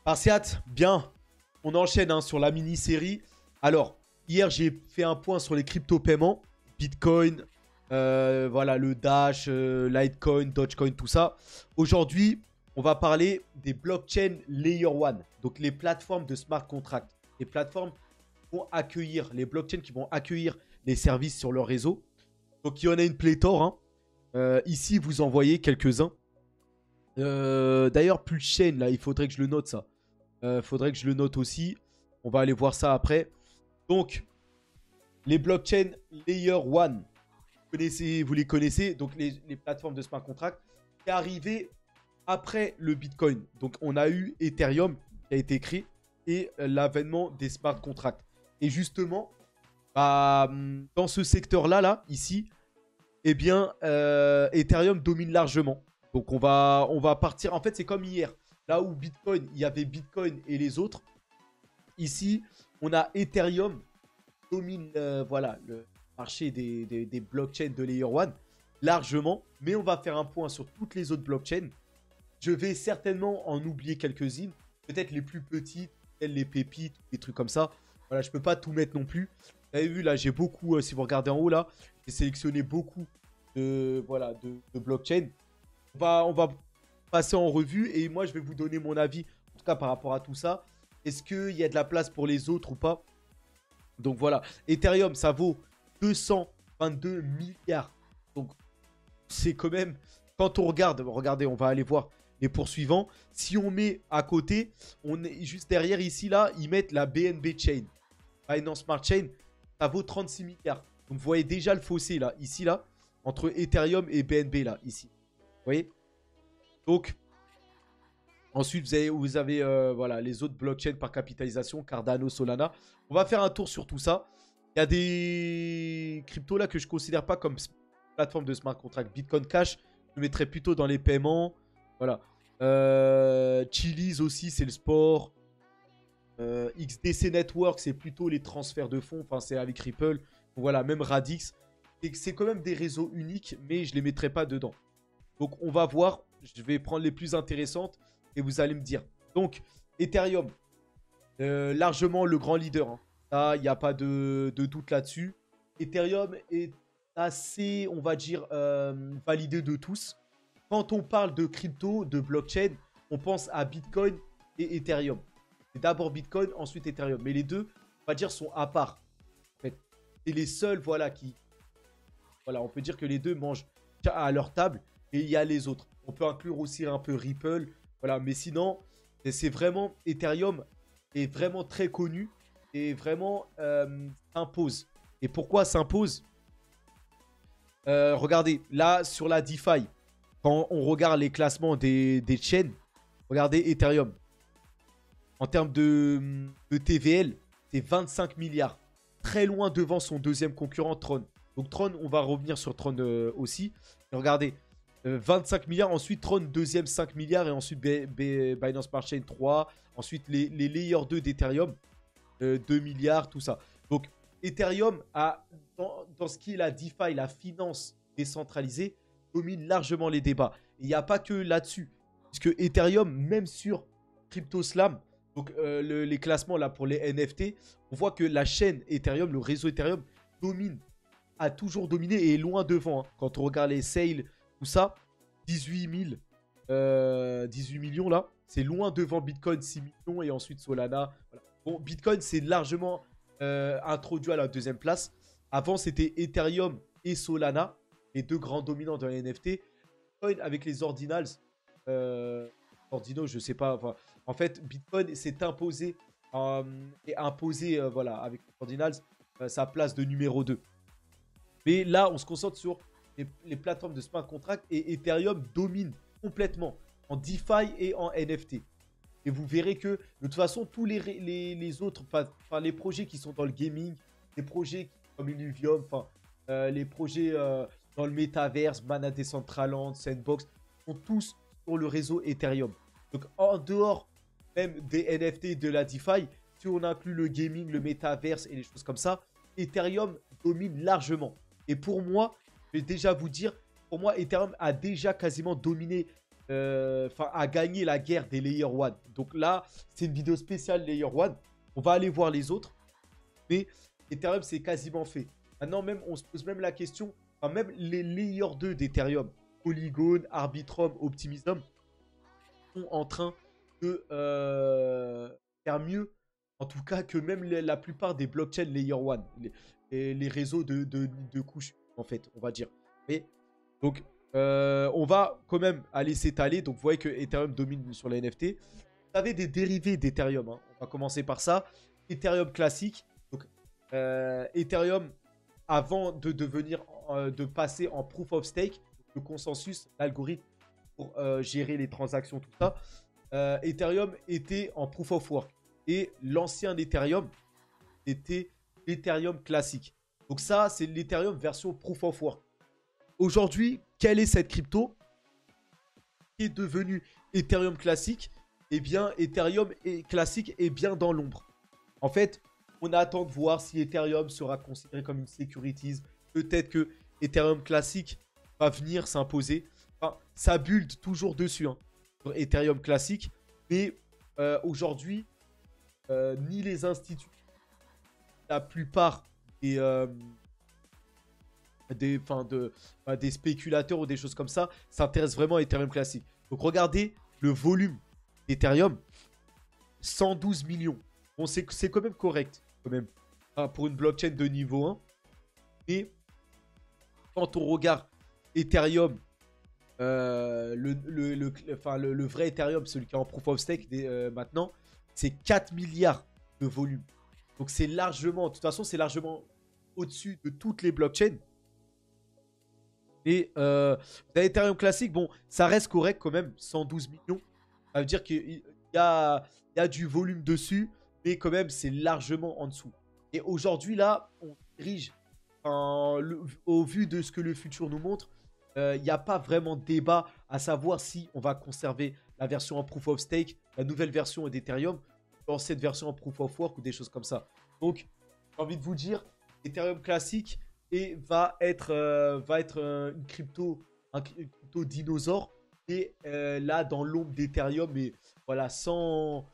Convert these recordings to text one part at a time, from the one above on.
Spartiate, bien. On enchaîne hein, sur la mini-série. Alors, hier, j'ai fait un point sur les crypto-paiements. Bitcoin, voilà, le Dash, Litecoin, Dogecoin, tout ça. Aujourd'hui, on va parler des blockchains Layer 1. Donc, les plateformes de smart contract. Les plateformes qui vont accueillir, les blockchains qui vont accueillir les services sur leur réseau. Donc, il y en a une pléthore. Hein. Ici, vous en voyez quelques-uns. D'ailleurs, plus de chaîne, là, il faudrait que je le note, ça. Faudrait que je le note aussi. On va aller voir ça après. Donc, les blockchains Layer 1, vous les connaissez. Donc, les plateformes de smart contract qui est arrivé après le Bitcoin. Donc, on a eu Ethereum qui a été créé et l'avènement des smart contracts. Et justement, bah, dans ce secteur-là, là, ici, eh bien, Ethereum domine largement. Donc, on va partir. En fait, c'est comme hier. Là où Bitcoin, il y avait Bitcoin et les autres. Ici, on a Ethereum domine voilà, le marché des blockchains de Layer 1 largement. Mais on va faire un point sur toutes les autres blockchains. Je vais certainement en oublier quelques-unes. Peut-être les plus petites, telles les pépites, des trucs comme ça. Voilà, je ne peux pas tout mettre non plus. Vous avez vu, là, j'ai beaucoup, si vous regardez en haut, là, j'ai sélectionné beaucoup de, voilà, de blockchains. On va passer en revue et moi, je vais vous donner mon avis, en tout cas par rapport à tout ça. Est-ce qu'il y a de la place pour les autres ou pas? Donc voilà, Ethereum, ça vaut 222 milliards. Donc c'est quand même, quand on regarde, regardez, on va aller voir les poursuivants. Si on met à côté, on est juste derrière ici, là, ils mettent la BNB Chain. Binance Smart Chain, ça vaut 36 milliards. Donc vous voyez déjà le fossé, là, ici, là, entre Ethereum et BNB, là, ici. Vous voyez? Donc, ensuite, vous avez voilà, les autres blockchains par capitalisation, Cardano, Solana. On va faire un tour sur tout ça. Il y a des cryptos là que je ne considère pas comme plateforme de smart contract. Bitcoin Cash, je le mettrais plutôt dans les paiements. Voilà. Chiliz aussi, c'est le sport. XDC Network, c'est plutôt les transferts de fonds. Enfin, c'est avec Ripple. Donc, voilà, même Radix. C'est quand même des réseaux uniques, mais je ne les mettrai pas dedans. Donc, on va voir. Je vais prendre les plus intéressantes et vous allez me dire. Donc, Ethereum, largement le grand leader. Hein. Ça, il n'y a pas de doute là-dessus. Ethereum est assez, on va dire, validé de tous. Quand on parle de crypto, de blockchain, on pense à Bitcoin et Ethereum. C'est d'abord Bitcoin, ensuite Ethereum. Mais les deux, on va dire, sont à part. En fait, c'est les seuls, voilà, qui... Voilà, on peut dire que les deux mangent à leur table et il y a les autres. On peut inclure aussi un peu Ripple. Voilà, mais sinon, c'est vraiment... Ethereum est vraiment très connu et vraiment s'impose. Et pourquoi s'impose? Regardez, là, sur la DeFi, quand on regarde les classements des chaînes, regardez Ethereum. En termes de TVL, c'est 25 milliards. Très loin devant son deuxième concurrent, Tron. Donc Tron, on va revenir sur Tron aussi. Et regardez, 25 milliards. Ensuite, Tron, deuxième, 5 milliards. Et ensuite, Binance Smart Chain, 3. Ensuite, les Layer 2 d'Ethereum, 2 milliards, tout ça. Donc, Ethereum, dans ce qui est la DeFi, la finance décentralisée, domine largement les débats. Il n'y a pas que là-dessus. Puisque Ethereum, même sur CryptoSlam, donc les classements là pour les NFT, on voit que la chaîne Ethereum, le réseau Ethereum, a toujours dominé et est loin devant. Hein. Quand on regarde les sales, tout ça, 18 millions là, c'est loin devant Bitcoin, 6 millions et ensuite Solana. Voilà. Bon, Bitcoin, c'est largement introduit à la deuxième place. Avant, c'était Ethereum et Solana, les deux grands dominants dans les NFT. Bitcoin avec les ordinals, Ordino, je sais pas. Enfin, en fait, Bitcoin s'est imposé et imposé, voilà, avec les ordinals, sa place de numéro 2. Mais là, on se concentre sur les plateformes de smart contract et Ethereum domine complètement en DeFi et en NFT. Et vous verrez que, de toute façon, tous les autres, enfin, les projets qui sont dans le gaming, les projets comme Illuvium, enfin, les projets dans le Metaverse, Mana Decentraland, Sandbox, sont tous sur le réseau Ethereum. Donc, en dehors même des NFT de la DeFi, si on inclut le gaming, le Metaverse et les choses comme ça, Ethereum domine largement. Et pour moi, je vais déjà vous dire, pour moi, Ethereum a déjà quasiment dominé à gagner la guerre des Layer 1. Donc là, c'est une vidéo spéciale Layer 1. On va aller voir les autres. Mais Ethereum, c'est quasiment fait. Maintenant, même, on se pose même la question, enfin, même les Layer 2 d'Ethereum, Polygon, Arbitrum, Optimism, sont en train de faire mieux, en tout cas, que même la plupart des blockchains Layer 1, les réseaux de couches, en fait, on va dire. Mais, donc, on va quand même aller s'étaler. Donc, vous voyez que Ethereum domine sur les NFT. Vous avez des dérivés d'Ethereum. Hein. On va commencer par ça. Ethereum classique. Donc, Ethereum, avant de devenir, de passer en proof of stake, le consensus, l'algorithme pour gérer les transactions, tout ça, Ethereum était en proof of work. Et l'ancien Ethereum était l'Ethereum classique. Donc ça, c'est l'Ethereum version proof of work. Aujourd'hui, quelle est cette crypto qui est devenue Ethereum classique? Eh bien, Ethereum classique est bien dans l'ombre. En fait, on attend de voir si Ethereum sera considéré comme une securities. Peut-être que Ethereum classique va venir s'imposer. Enfin, ça build toujours dessus, hein, sur Ethereum classique. Mais aujourd'hui, ni les instituts, la plupart des spéculateurs ou des choses comme ça s'intéressent vraiment à Ethereum classique. Donc regardez le volume d'Ethereum, 112 millions. Bon, c'est quand même correct, quand même, hein, pour une blockchain de niveau 1. Mais quand on regarde Ethereum, le vrai Ethereum, celui qui est en proof of stake maintenant, c'est 4 milliards de volume. Donc c'est largement, de toute façon, c'est largement au-dessus de toutes les blockchains. Et dans Ethereum classique, bon, ça reste correct quand même, 112 millions. Ça veut dire qu'il y a du volume dessus, mais quand même, c'est largement en dessous. Et aujourd'hui, là, on dirige, au vu de ce que le futur nous montre, il n'y a pas vraiment de débat à savoir si on va conserver la version en proof of stake, la nouvelle version d'Ethereum, l'ancienne version en proof of work ou des choses comme ça. Donc, j'ai envie de vous dire, Ethereum classique va être une crypto dinosaure et là dans l'ombre d'Ethereum, mais voilà, sans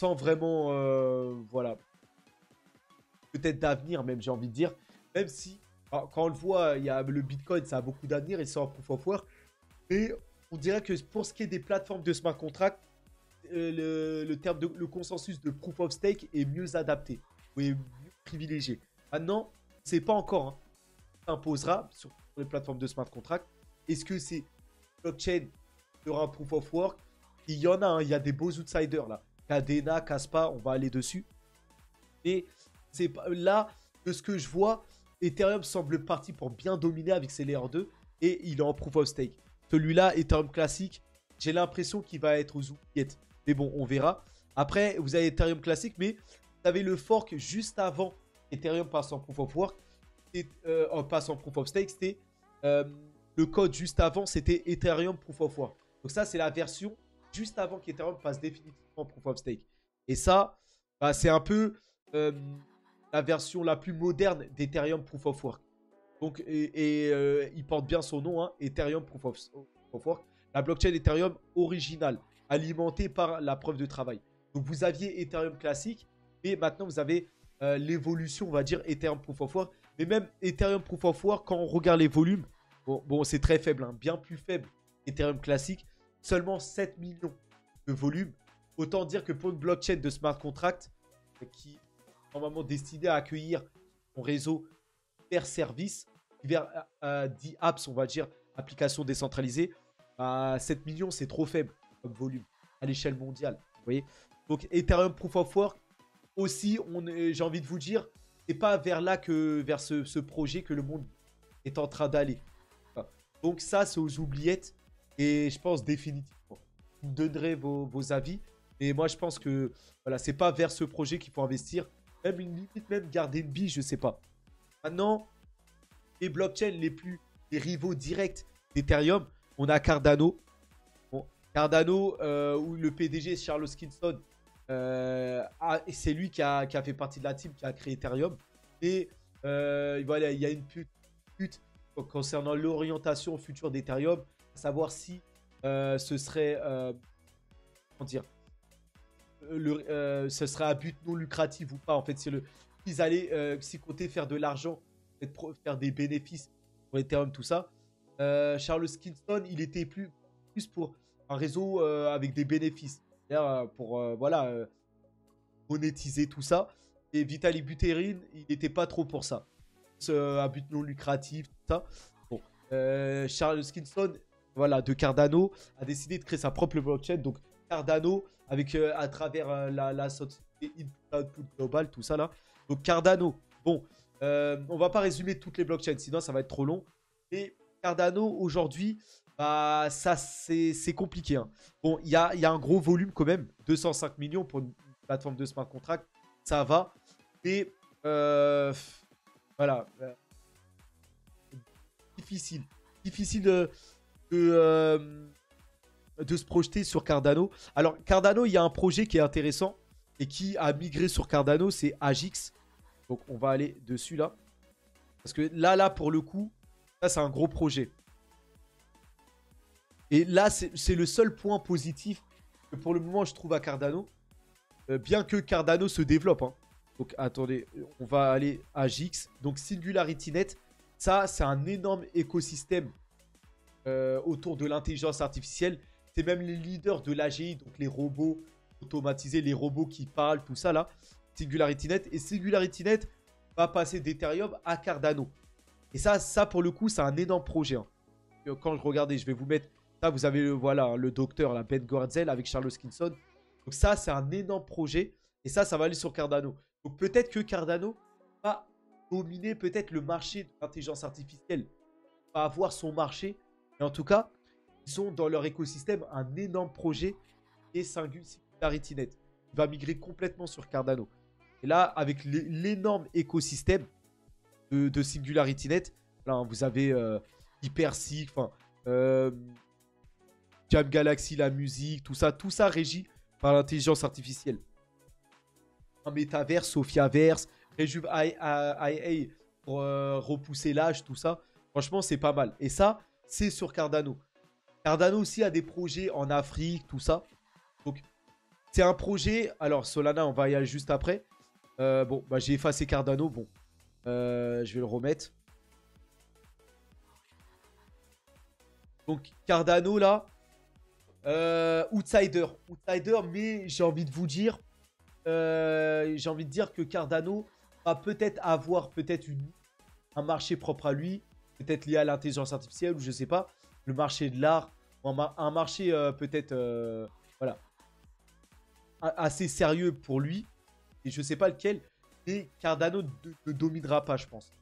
vraiment voilà, peut-être d'avenir même, j'ai envie de dire, même si quand on le voit, il y a le Bitcoin, ça a beaucoup d'avenir et c'est en proof of work, mais on dirait que pour ce qui est des plateformes de smart contract, le consensus de proof of stake est mieux adapté ou est mieux privilégié. Maintenant, c'est pas encore, hein, imposera sur les plateformes de smart contract. Est-ce que c'est blockchain sera un proof of work? Il y en a, hein, il y a des beaux outsiders là. Cadena, Caspa, on va aller dessus. Et c'est là, de ce que je vois, Ethereum semble parti pour bien dominer avec ses layers 2 et il est en proof of stake. Celui-là, Ethereum classique, j'ai l'impression qu'il va être aux oubliettes. Mais bon, on verra. Après, vous avez Ethereum classique, mais vous avez le fork juste avant Ethereum passe en proof of work. Passe en proof of stake, c'était le code juste avant, c'était Ethereum proof of work. Donc ça, c'est la version juste avant qu'Ethereum passe définitivement en proof of stake. Et ça, bah, c'est un peu la version la plus moderne d'Ethereum proof of work. Donc, il porte bien son nom, hein, Ethereum proof of work. La blockchain Ethereum originale, alimentée par la preuve de travail. Donc, vous aviez Ethereum classique, et maintenant, vous avez l'évolution, on va dire, Ethereum proof of work. Mais même Ethereum proof of work, quand on regarde les volumes, bon c'est très faible, hein, bien plus faible Ethereum classique, seulement 7 millions de volume. Autant dire que pour une blockchain de smart contract, qui est normalement destinée à accueillir son réseau vers service, vers dit apps, on va dire, applications décentralisées, 7 millions, c'est trop faible comme volume à l'échelle mondiale. Vous voyez? Donc Ethereum proof of work, aussi, j'ai envie de vous dire, c'est pas vers là vers ce projet que le monde est en train d'aller. Donc ça, c'est aux oubliettes. Et je pense définitivement. Vous me donnerez vos avis. Et moi, je pense que voilà, c'est pas vers ce projet qu'il faut investir. Même une limite, même garder une bille, je sais pas. Maintenant, les blockchains les rivaux directs d'Ethereum, on a Cardano. Bon, Cardano, où le PDG Charles Hoskinson, c'est lui qui a fait partie de la team qui a créé Ethereum. Et voilà, il y a une pute concernant l'orientation future d'Ethereum, à savoir si ce serait, comment dire, ce serait à but non lucratif ou pas. En fait, c'est le, ils allaient s'y compter faire de l'argent, faire des bénéfices pour Ethereum, tout ça. Charles Kingston, il était plus pour un réseau avec des bénéfices. Pour voilà, monétiser tout ça. Et Vitaly Buterin, il n'était pas trop pour ça. À but non lucratif, tout ça. Bon. Charles Kingston, voilà, de Cardano, a décidé de créer sa propre blockchain. Donc Cardano, avec à travers la société Input Global, tout ça là. Donc Cardano, bon, on va pas résumer toutes les blockchains, sinon ça va être trop long. Et Cardano aujourd'hui, bah ça c'est compliqué, hein. Bon, il y a un gros volume quand même, 205 millions pour une plateforme de smart contract, ça va. Mais voilà, difficile, difficile de se projeter sur Cardano. Alors Cardano, il y a un projet qui est intéressant et qui a migré sur Cardano, c'est Agix. Donc on va aller dessus là. Parce que là pour le coup, ça c'est un gros projet. Et là, c'est le seul point positif que pour le moment je trouve à Cardano. Bien que Cardano se développe, hein. Donc attendez, on va aller à Gix. Donc SingularityNet, ça c'est un énorme écosystème autour de l'intelligence artificielle. C'est même les leaders de l'AGI, donc les robots automatisés, les robots qui parlent, tout ça là. SingularityNet. Et SingularityNet va passer d'Ethereum à Cardano. Et ça pour le coup, c'est un énorme projet, hein. Quand je regardais, je vais vous mettre... Ça, vous avez voilà, le docteur, la Ben Goertzel avec Charles Hoskinson. Donc ça, c'est un énorme projet. Et ça va aller sur Cardano. Donc peut-être que Cardano va dominer peut-être le marché de l'intelligence artificielle. Va avoir son marché. Mais en tout cas, ils sont dans leur écosystème un énorme projet et SingularityNet. Il va migrer complètement sur Cardano. Et là, avec l'énorme écosystème de SingularityNet, là, vous avez HyperSig, enfin... Jam Galaxy, la musique, tout ça régi par l'intelligence artificielle. Un métaverse, Sophiaverse, Rejuve IA pour repousser l'âge, tout ça. Franchement, c'est pas mal. Et ça, c'est sur Cardano. Cardano aussi a des projets en Afrique, tout ça. Donc, c'est un projet. Alors, Solana, on va y aller juste après. Bon, bah, j'ai effacé Cardano. Bon, je vais le remettre. Donc, Cardano, là. Outsider, mais j'ai envie de vous dire, que Cardano va peut-être avoir un marché propre à lui, peut-être lié à l'intelligence artificielle ou je sais pas, le marché de l'art, un marché peut-être voilà, assez sérieux pour lui, et je sais pas lequel, mais Cardano ne dominera pas, je pense.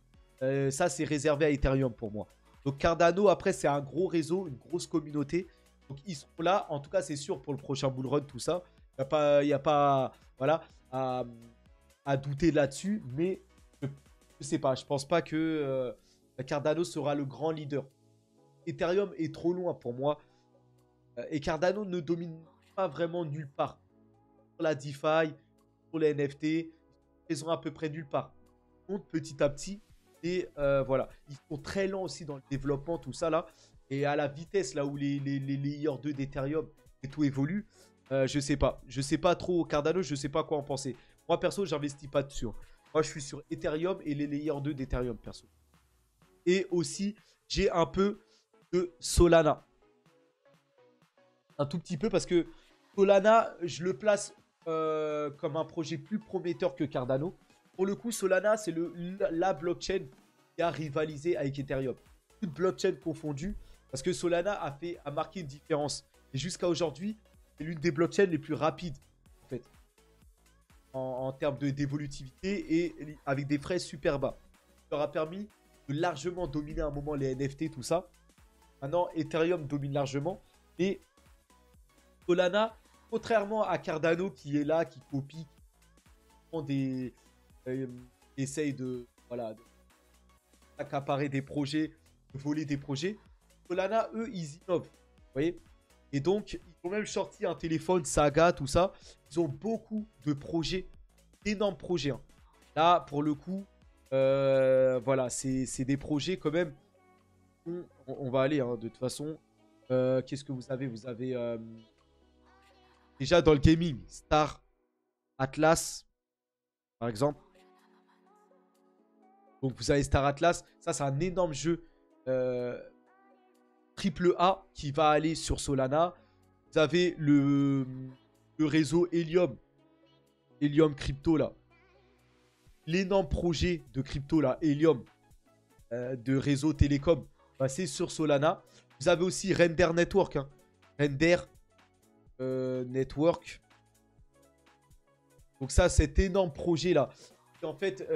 Ça, c'est réservé à Ethereum pour moi. Donc Cardano, après, c'est un gros réseau, une grosse communauté. Donc ils seront là, en tout cas c'est sûr pour le prochain bull run, tout ça. Il n'y a pas voilà, à douter là-dessus, mais je ne sais pas, je pense pas que Cardano sera le grand leader. Ethereum est trop loin pour moi, et Cardano ne domine pas vraiment nulle part. Pour la DeFi, pour les NFT, ils sont à peu près nulle part. Donc petit à petit, et voilà, ils sont très lents aussi dans le développement, tout ça là. Et à la vitesse là où les layers 2 d'Ethereum et tout évolue, je sais pas. Je sais pas trop Cardano, je sais pas quoi en penser. Moi perso, j'investis pas dessus. Moi je suis sur Ethereum et les layers 2 d'Ethereum perso. Et aussi, j'ai un peu de Solana. Un tout petit peu parce que Solana, je le place comme un projet plus prometteur que Cardano. Pour le coup, Solana, c'est la blockchain qui a rivalisé avec Ethereum. Toute blockchain confondue. Parce que Solana a marqué une différence. Et jusqu'à aujourd'hui, c'est l'une des blockchains les plus rapides, en fait, en termes d'évolutivité et avec des frais super bas. Ça leur a permis de largement dominer à un moment les NFT, tout ça. Maintenant, Ethereum domine largement. Et Solana, contrairement à Cardano qui est là, qui copie, qui prend essaye de, voilà, accaparer des projets, de voler des projets. Solana, eux, ils innovent. Vous voyez? Et donc, ils ont même sorti un téléphone, Saga, tout ça. Ils ont beaucoup de projets, d'énormes projets, hein. Là, pour le coup, voilà, c'est des projets quand même. On va aller, hein, de toute façon. Qu'est-ce que vous avez? Vous avez déjà dans le gaming, Star Atlas, par exemple. Donc vous avez Star Atlas. Ça, c'est un énorme jeu triple A qui va aller sur Solana. Vous avez le réseau Helium. Helium Crypto, là. L'énorme projet de crypto, là, Helium, de réseau télécom, bah, c'est sur Solana. Vous avez aussi Render Network. Hein. Render Network. Donc ça, cet énorme projet-là, qui en fait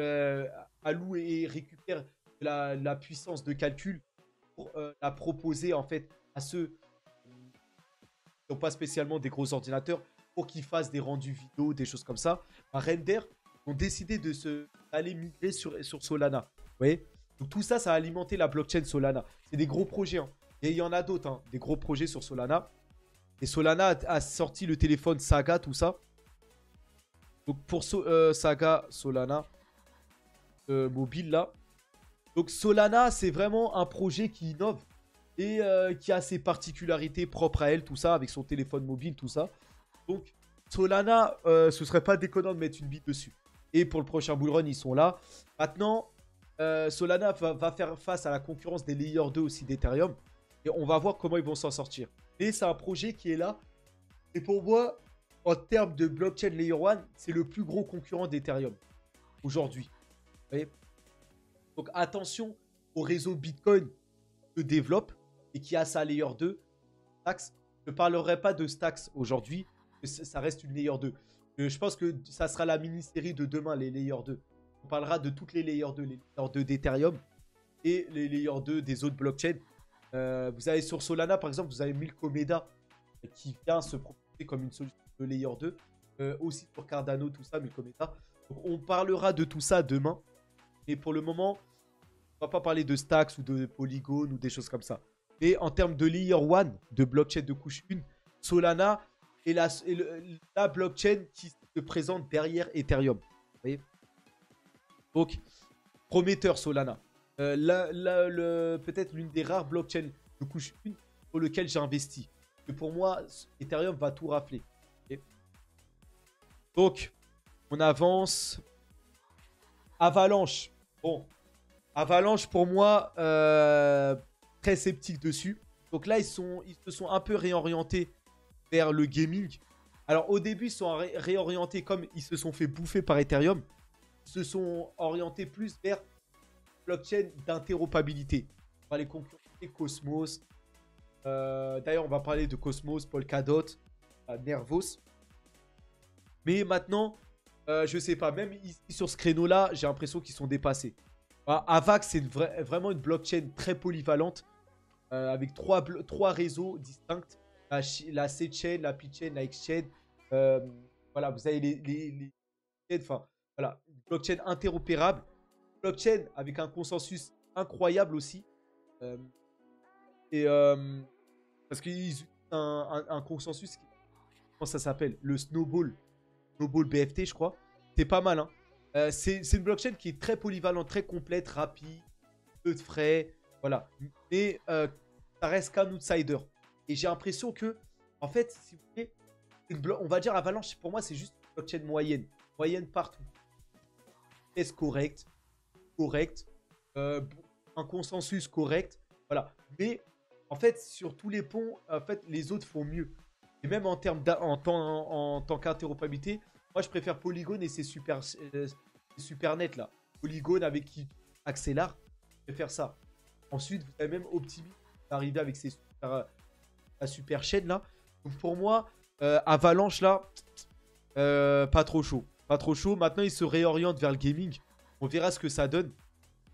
alloue et récupère la puissance de calcul pour la proposer en fait à ceux qui n'ont pas spécialement des gros ordinateurs pour qu'ils fassent des rendus vidéo, des choses comme ça. Bah, Render ont décidé d'aller migrer sur Solana. Vous voyez? Donc tout ça, ça a alimenté la blockchain Solana. C'est des gros projets. Hein. Et il y en a d'autres, hein, des gros projets sur Solana. Et Solana a sorti le téléphone Saga, tout ça. Donc pour Saga, Solana, mobile là. Donc Solana, c'est vraiment un projet qui innove et qui a ses particularités propres à elle, tout ça, avec son téléphone mobile, tout ça. Donc Solana, ce serait pas déconnant de mettre une bite dessus. Et pour le prochain bullrun, ils sont là. Maintenant, Solana va faire face à la concurrence des Layer 2 aussi d'Ethereum. Et on va voir comment ils vont s'en sortir. Et c'est un projet qui est là. Et pour moi, en termes de blockchain Layer 1, c'est le plus gros concurrent d'Ethereum aujourd'hui. Vous voyez? Donc attention au réseau Bitcoin qui se développe et qui a sa Layer 2. Stax. Je ne parlerai pas de Stax aujourd'hui. Ça reste une Layer 2. Je pense que ça sera la mini-série de demain, les Layer 2. On parlera de toutes les Layer 2. Les Layer 2 d'Ethereum et les Layer 2 des autres blockchains. Vous avez sur Solana, par exemple, vous avez Milkomeda qui vient se proposer comme une solution de Layer 2. Aussi sur Cardano, tout ça, Milkomeda. Donc on parlera de tout ça demain. Et pour le moment, on va pas parler de Stacks ou de Polygon ou des choses comme ça. Mais en termes de Layer 1, de blockchain de couche 1, Solana est la blockchain qui se présente derrière Ethereum. Vous voyez? Donc, prometteur Solana. Peut-être l'une des rares blockchains de couche 1 pour lequel j'ai investi. Et pour moi, Ethereum va tout rafler. Okay. Donc, on avance. Avalanche. Bon. Avalanche, pour moi, très sceptique dessus. Donc là, ils se sont un peu réorientés vers le gaming. Alors, au début, ils se sont réorientés comme ils se sont fait bouffer par Ethereum. Ils se sont orientés plus vers blockchain d'interopérabilité. On va les concurrencer Cosmos. D'ailleurs, on va parler de Cosmos, Polkadot, Nervos. Mais maintenant, je sais pas, même ici sur ce créneau-là, j'ai l'impression qu'ils sont dépassés. Avax, c'est vraiment une blockchain très polyvalente avec trois réseaux distincts. La C-Chain, la P-Chain, la X-Chain. Voilà, vous avez les enfin, voilà, une blockchain interopérable. Blockchain avec un consensus incroyable aussi. Parce qu'ils utilisent un consensus qui, comment ça s'appelle? Le Snowball BFT, je crois. C'est pas mal, hein. C'est une blockchain qui est très polyvalente, très complète, rapide, peu de frais, voilà. Mais ça reste qu'un outsider. Et j'ai l'impression que, en fait, si vous voulez, on va dire Avalanche, pour moi, c'est juste une blockchain moyenne. Moyenne partout. Est-ce correct? Un consensus correct. Voilà. Mais, en fait, sur tous les ponts, en fait, les autres font mieux. Et même en termes en tant qu'interopérabilité, moi, je préfère Polygon et c'est super net, là. Polygon avec qui accélère, je préfère ça. Ensuite, vous avez même Optimism qui est arrivé avec sa super chaîne, là. Donc, pour moi, Avalanche, là, pas trop chaud. Pas trop chaud. Maintenant, il se réoriente vers le gaming. On verra ce que ça donne.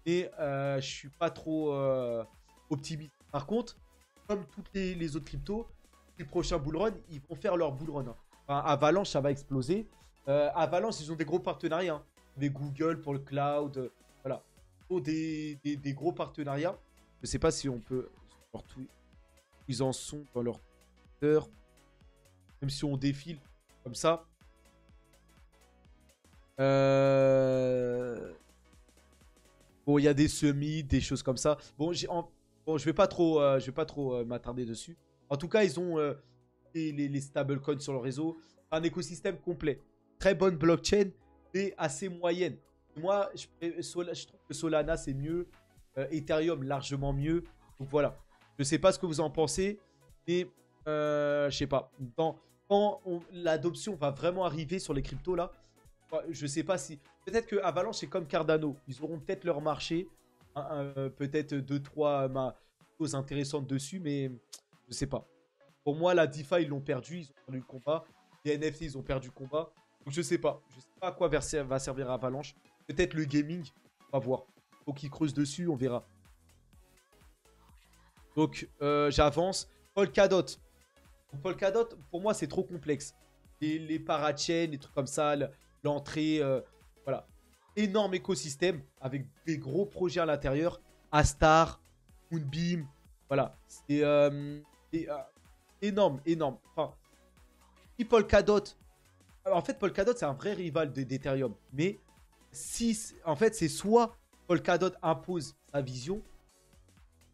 Mais je suis pas trop optimiste. Par contre, comme toutes les autres cryptos, les prochains bullrun, ils vont faire leur bullrun. Hein. Enfin, Avalanche, ça va exploser. Avalanche, ils ont des gros partenariats. Hein. Avec Google pour le cloud. Voilà. Ils ont des gros partenariats. Je sais pas si on peut... Ils en sont dans leur Twitter. Même si on défile comme ça. Bon, il y a des semis, des choses comme ça. Bon, je vais pas trop m'attarder dessus. En tout cas, ils ont les stablecoins sur le réseau. Un écosystème complet. Très bonne blockchain, mais assez moyenne. Moi, je trouve que Solana, c'est mieux. Ethereum, largement mieux. Donc voilà. Je ne sais pas ce que vous en pensez, mais je sais pas. Quand l'adoption va vraiment arriver sur les cryptos, là, je sais pas si... Peut-être que Avalanche, c'est comme Cardano. Ils auront peut-être leur marché. Peut-être 2-3 choses intéressantes dessus, mais je sais pas. Pour moi, la DeFi, ils l'ont perdu. Ils ont perdu le combat. Les NFT, ils ont perdu le combat. Donc je sais pas. Je sais pas à quoi va servir Avalanche. Peut-être le gaming. On va voir. Faut qu'ils creusent dessus, on verra. Donc j'avance. Polkadot. Polkadot, pour moi, c'est trop complexe. Les parachains, les trucs comme ça, l'entrée, voilà. Énorme écosystème avec des gros projets à l'intérieur. Astar, Moonbeam, voilà. C'est énorme, énorme. Enfin, si Polkadot, en fait, Polkadot, c'est un vrai rival d'Ethereum. Mais si, en fait, c'est soit Polkadot impose sa vision,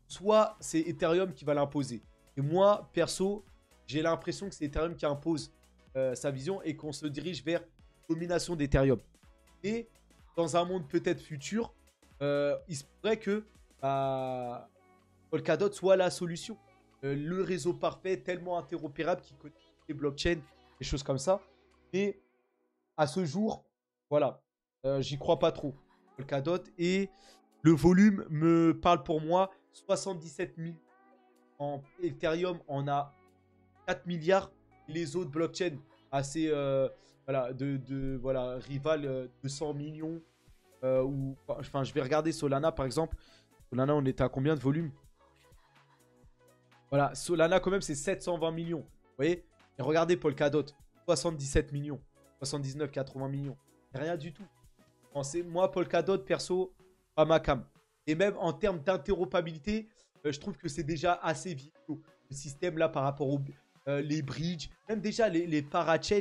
soit c'est Ethereum qui va l'imposer. Et moi, perso, j'ai l'impression que c'est Ethereum qui impose sa vision et qu'on se dirige vers une domination d'Ethereum. Et dans un monde peut-être futur, il se pourrait que Polkadot soit la solution. Le réseau parfait, tellement interopérable qui connecte les blockchains, des choses comme ça. Mais à ce jour, voilà, j'y crois pas trop. Polkadot et le volume me parle pour moi 77 000. En Ethereum, on a 4 milliards. Les autres blockchains, assez voilà, voilà, rival de 100 millions. Enfin, je vais regarder Solana par exemple. Solana, on était à combien de volume? Voilà, Solana quand même, c'est 720 millions. Vous voyez? Et regardez Polkadot, 77 millions. 79, 80 millions. Rien du tout. Moi, Polkadot, perso, pas ma cam. Et même en termes d'interopérabilité, je trouve que c'est déjà assez vieux. Le système là par rapport aux les bridges, même déjà les parachains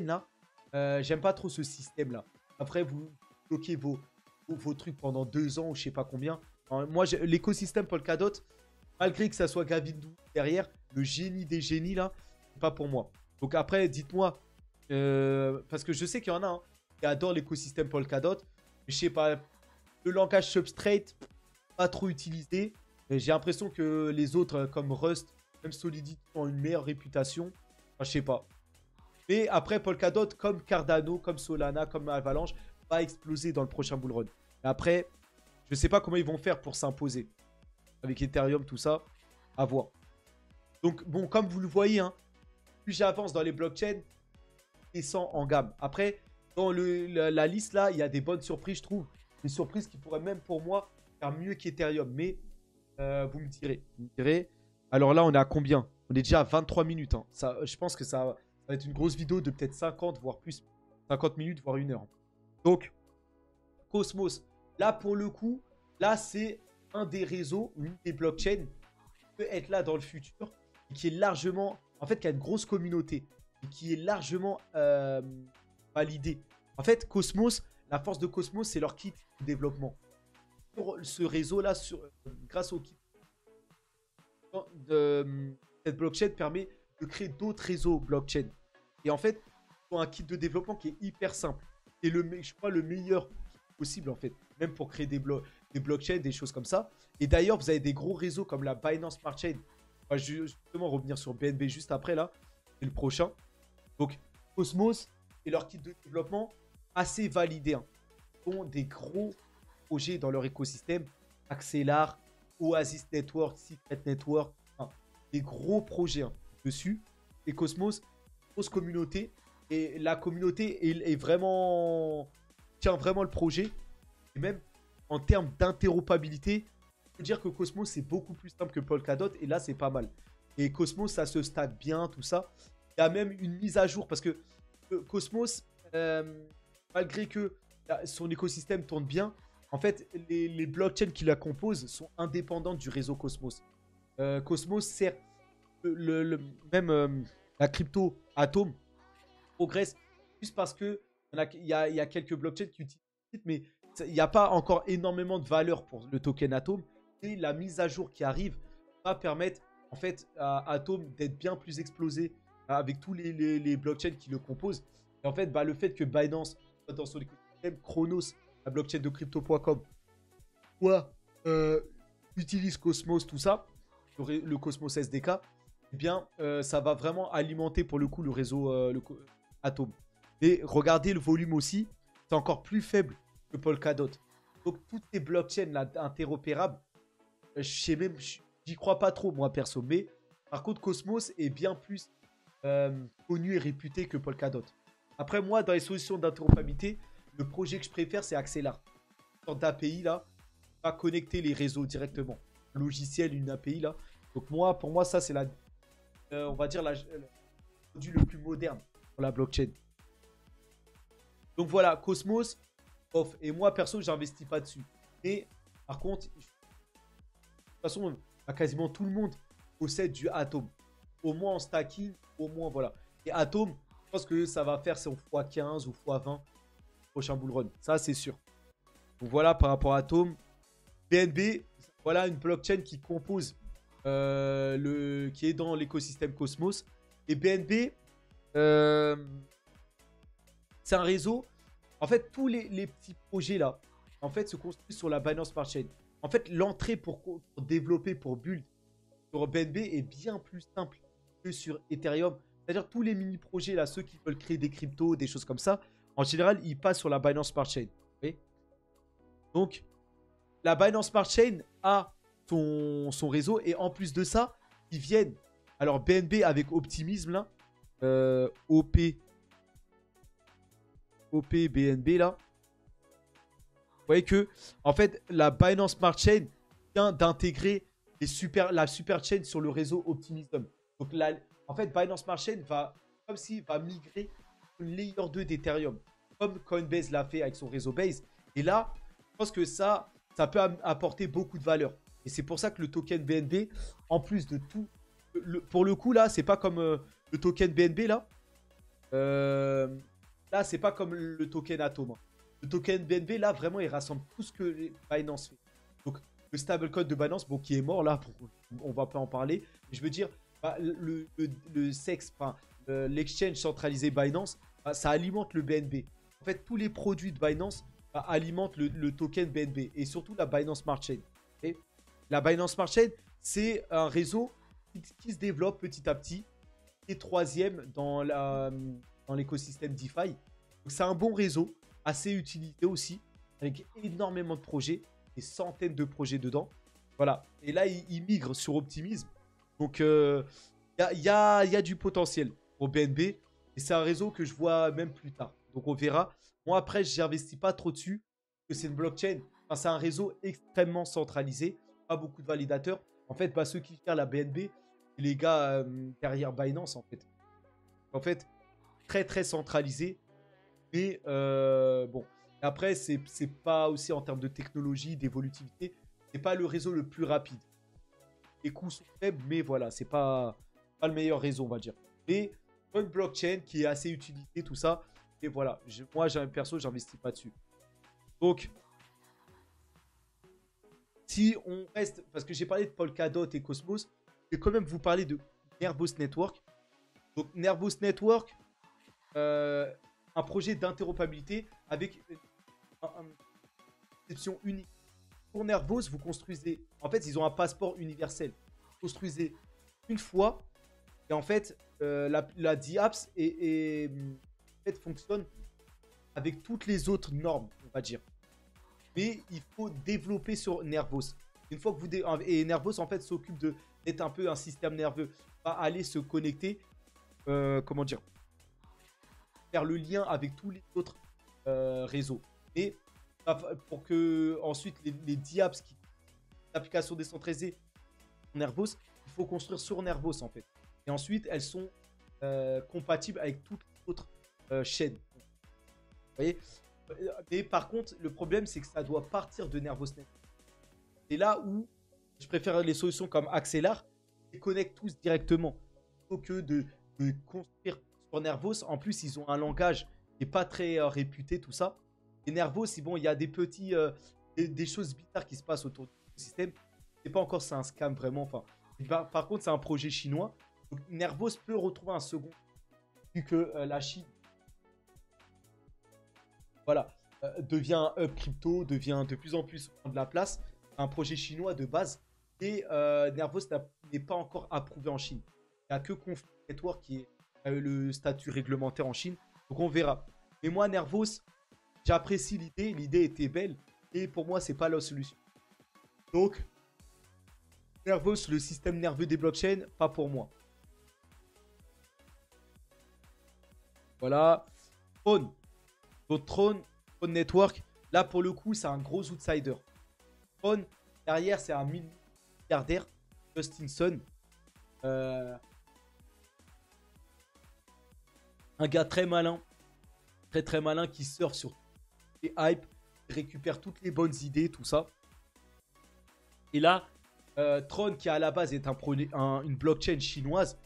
là, j'aime pas trop ce système là. Après, vous bloquez vos trucs pendant 2 ans ou je sais pas combien. Moi, l'écosystème Polkadot, malgré que ça soit Gavin derrière, le génie des génies là, c'est pas pour moi. Donc après, dites-moi, parce que je sais qu'il y en a qui adorent l'écosystème Polkadot, mais je sais pas, le langage Substrate, pas trop utilisé. J'ai l'impression que les autres, comme Rust, même Solidity, ont une meilleure réputation. Enfin, je sais pas. Mais après, Polkadot, comme Cardano, comme Solana, comme Avalanche, va exploser dans le prochain bull run. Mais après, je sais pas comment ils vont faire pour s'imposer. Avec Ethereum, tout ça, à voir. Donc, bon, comme vous le voyez, plus j'avance dans les blockchains, je descends en gamme. Après, dans la liste là, il y a des bonnes surprises, je trouve. Des surprises qui pourraient même pour moi faire mieux qu'Ethereum. Mais vous me direz. Alors là, on est à combien? On est déjà à 23 minutes. Ça, je pense que ça va être une grosse vidéo de peut-être 50, voire plus. 50 minutes, voire 1 heure. Donc, Cosmos. Là, pour le coup, là, c'est un des réseaux, une des blockchains qui peut être là dans le futur et qui est largement, en fait, qui a une grosse communauté et qui est largement validée. En fait, Cosmos, la force de Cosmos, c'est leur kit de développement. Sur ce réseau-là, grâce au kit cette blockchain permet de créer d'autres réseaux blockchain. Et en fait, ils ont un kit de développement qui est hyper simple. Et je crois le meilleur possible en fait, même pour créer des blockchains, des choses comme ça. Et d'ailleurs, vous avez des gros réseaux comme la Binance Smart Chain. On va justement revenir sur BNB juste après là, c'est le prochain. Donc Cosmos et leur kit de développement assez validé. Ils ont des gros projets dans leur écosystème. Axelar, Oasis Network, Secret Network, des gros projets dessus. Et Cosmos, grosse communauté. Et la communauté est vraiment tient vraiment le projet. Et même en termes d'interopérabilité, je peux dire que Cosmos, c'est beaucoup plus simple que Polkadot. Et là, c'est pas mal. Et Cosmos, ça se stack bien, tout ça. Il y a même une mise à jour parce que Cosmos, malgré que son écosystème tourne bien, en fait, les blockchains qui la composent sont indépendantes du réseau Cosmos. Cosmos sert même la crypto Atom progresse juste parce que il y a quelques blockchains qui utilisent, mais il n'y a pas encore énormément de valeur pour le token Atom. Et la mise à jour qui arrive va permettre en fait, à Atom d'être bien plus explosé avec tous les blockchains qui le composent. Et en fait, bah, le fait que Binance soit dans son écosystème, Chronos, la blockchain de crypto.com, soit utilise Cosmos, tout ça, le Cosmos SDK, eh bien, ça va vraiment alimenter pour le coup le réseau Atom. Et regardez le volume aussi, c'est encore plus faible que Polkadot. Donc, toutes ces blockchains là, interopérables, je sais même, j'y crois pas trop, moi, perso. Mais par contre, Cosmos est bien plus connu et réputé que Polkadot. Après, moi, dans les solutions d'interopérabilité, le projet que je préfère, c'est Axelar. Une sorte d'API, là, va connecter les réseaux directement. Un logiciel, une API, là. Donc, moi, pour moi, ça, c'est la, on va dire, le produit le plus moderne pour la blockchain. Donc, voilà, Cosmos, off. Et moi, perso, j'investis pas dessus. Mais, par contre, de toute façon, quasiment tout le monde possède du Atom. Au moins en stacking, au moins, voilà. Et Atom, je pense que ça va faire son x15 ou x20 prochain bull run. Ça, c'est sûr. Donc, voilà, par rapport à Atom. BNB, voilà une blockchain qui compose, qui est dans l'écosystème Cosmos. Et BNB, c'est un réseau. En fait, tous les petits projets là, en fait, se construisent sur la Binance Smart Chain. En fait, l'entrée pour développer, pour build sur BNB est bien plus simple que sur Ethereum. C'est-à-dire tous les mini-projets là, ceux qui veulent créer des cryptos, des choses comme ça, en général, ils passent sur la Binance Smart Chain. Okay. Donc, la Binance Smart Chain a son réseau et en plus de ça, ils viennent. Alors, BNB avec Optimism là, OP BNB là. Vous voyez que, en fait, la Binance Smart Chain vient d'intégrer la super chain sur le réseau Optimism. Donc, en fait, Binance Smart Chain va, comme s'il va migrer au layer 2 d'Ethereum, comme Coinbase l'a fait avec son réseau Base. Et là, je pense que ça peut apporter beaucoup de valeur. Et c'est pour ça que le token BNB, en plus de tout, pour le coup, là, c'est pas comme le token BNB, là. Là, c'est pas comme le token Atom. Le token BNB, là, vraiment, il rassemble tout ce que Binance fait. Donc, le stablecoin de Binance, bon, qui est mort, là, on va pas en parler. Mais je veux dire, bah, le SEX, enfin, l'exchange centralisé Binance, bah, ça alimente le BNB. En fait, tous les produits de Binance bah, alimentent le token BNB. Et surtout, la Binance Smart Chain. Okay, la Binance Smart Chain, c'est un réseau qui se développe petit à petit. Et troisième dans l'écosystème DeFi. Donc, c'est un bon réseau, assez utilisé aussi, avec énormément de projets, des centaines de projets dedans. Voilà. Et là, il migre sur Optimism. Donc, il y a du potentiel au BNB. Et c'est un réseau que je vois même plus tard. Donc, on verra. Moi, après, je n'investis pas trop dessus. Parce que c'est une blockchain. Enfin, c'est un réseau extrêmement centralisé. Pas beaucoup de validateurs. En fait, bah, ceux qui gèrent la BNB, c'est les gars derrière Binance, en fait. En fait, très, très centralisé. Mais bon, après, c'est pas aussi en termes de technologie, d'évolutivité, c'est pas le réseau le plus rapide. Les coûts sont faibles, mais voilà, c'est pas le meilleur réseau, on va dire. Mais une blockchain qui est assez utilisée, tout ça. Et voilà, moi, j'ai un perso, j'investis pas dessus. Donc, si on reste, parce que j'ai parlé de Polkadot et Cosmos, je vais quand même vous parler de Nervos Network. Donc, Nervos Network, un projet d'interopérabilité avec une conception unique. Pour Nervos, vous construisez... En fait, ils ont un passeport universel. Vous construisez une fois. Et en fait, la DApps en fait, fonctionne avec toutes les autres normes, on va dire. Mais il faut développer sur Nervos. Une fois que vous... Et Nervos, en fait, s'occupe d'être un peu un système nerveux. Va aller se connecter... comment dire, faire le lien avec tous les autres réseaux. Et pour que ensuite les DApps, l'application décentralisée Nervos, il faut construire sur Nervos en fait. Et ensuite, elles sont compatibles avec toutes les autres chaînes. Vous voyez. Mais par contre, le problème, c'est que ça doit partir de Nervos Network. C'est là où je préfère les solutions comme Axelar qui connectent tous directement. Plutôt que de construire sur Nervos. En plus, ils ont un langage qui n'est pas très réputé, tout ça. Et Nervos, bon, il y a des petits, des choses bizarres qui se passent autour du système. C'est pas encore, c'est un scam vraiment. Enfin, Par contre, c'est un projet chinois. Donc, Nervos peut retrouver un second, vu que la Chine, voilà, devient un hub crypto, devient de plus en plus de la place. Un projet chinois de base. Et Nervos n'est pas encore approuvé en Chine. Il n'y a que Confluent Network qui a eu le statut réglementaire en Chine. Donc on verra. Mais moi, Nervos, j'apprécie l'idée. L'idée était belle. Et pour moi, c'est pas la solution. Donc, Nervos, le système nerveux des blockchains, pas pour moi. Voilà. Tron. Donc Tron Network, là pour le coup, c'est un gros outsider. Tron, derrière, c'est un milliardaire, Justin Sun. Un gars très malin, très malin qui surfe sur les hype, récupère toutes les bonnes idées, tout ça. Et là, Tron, qui à la base est une blockchain chinoise,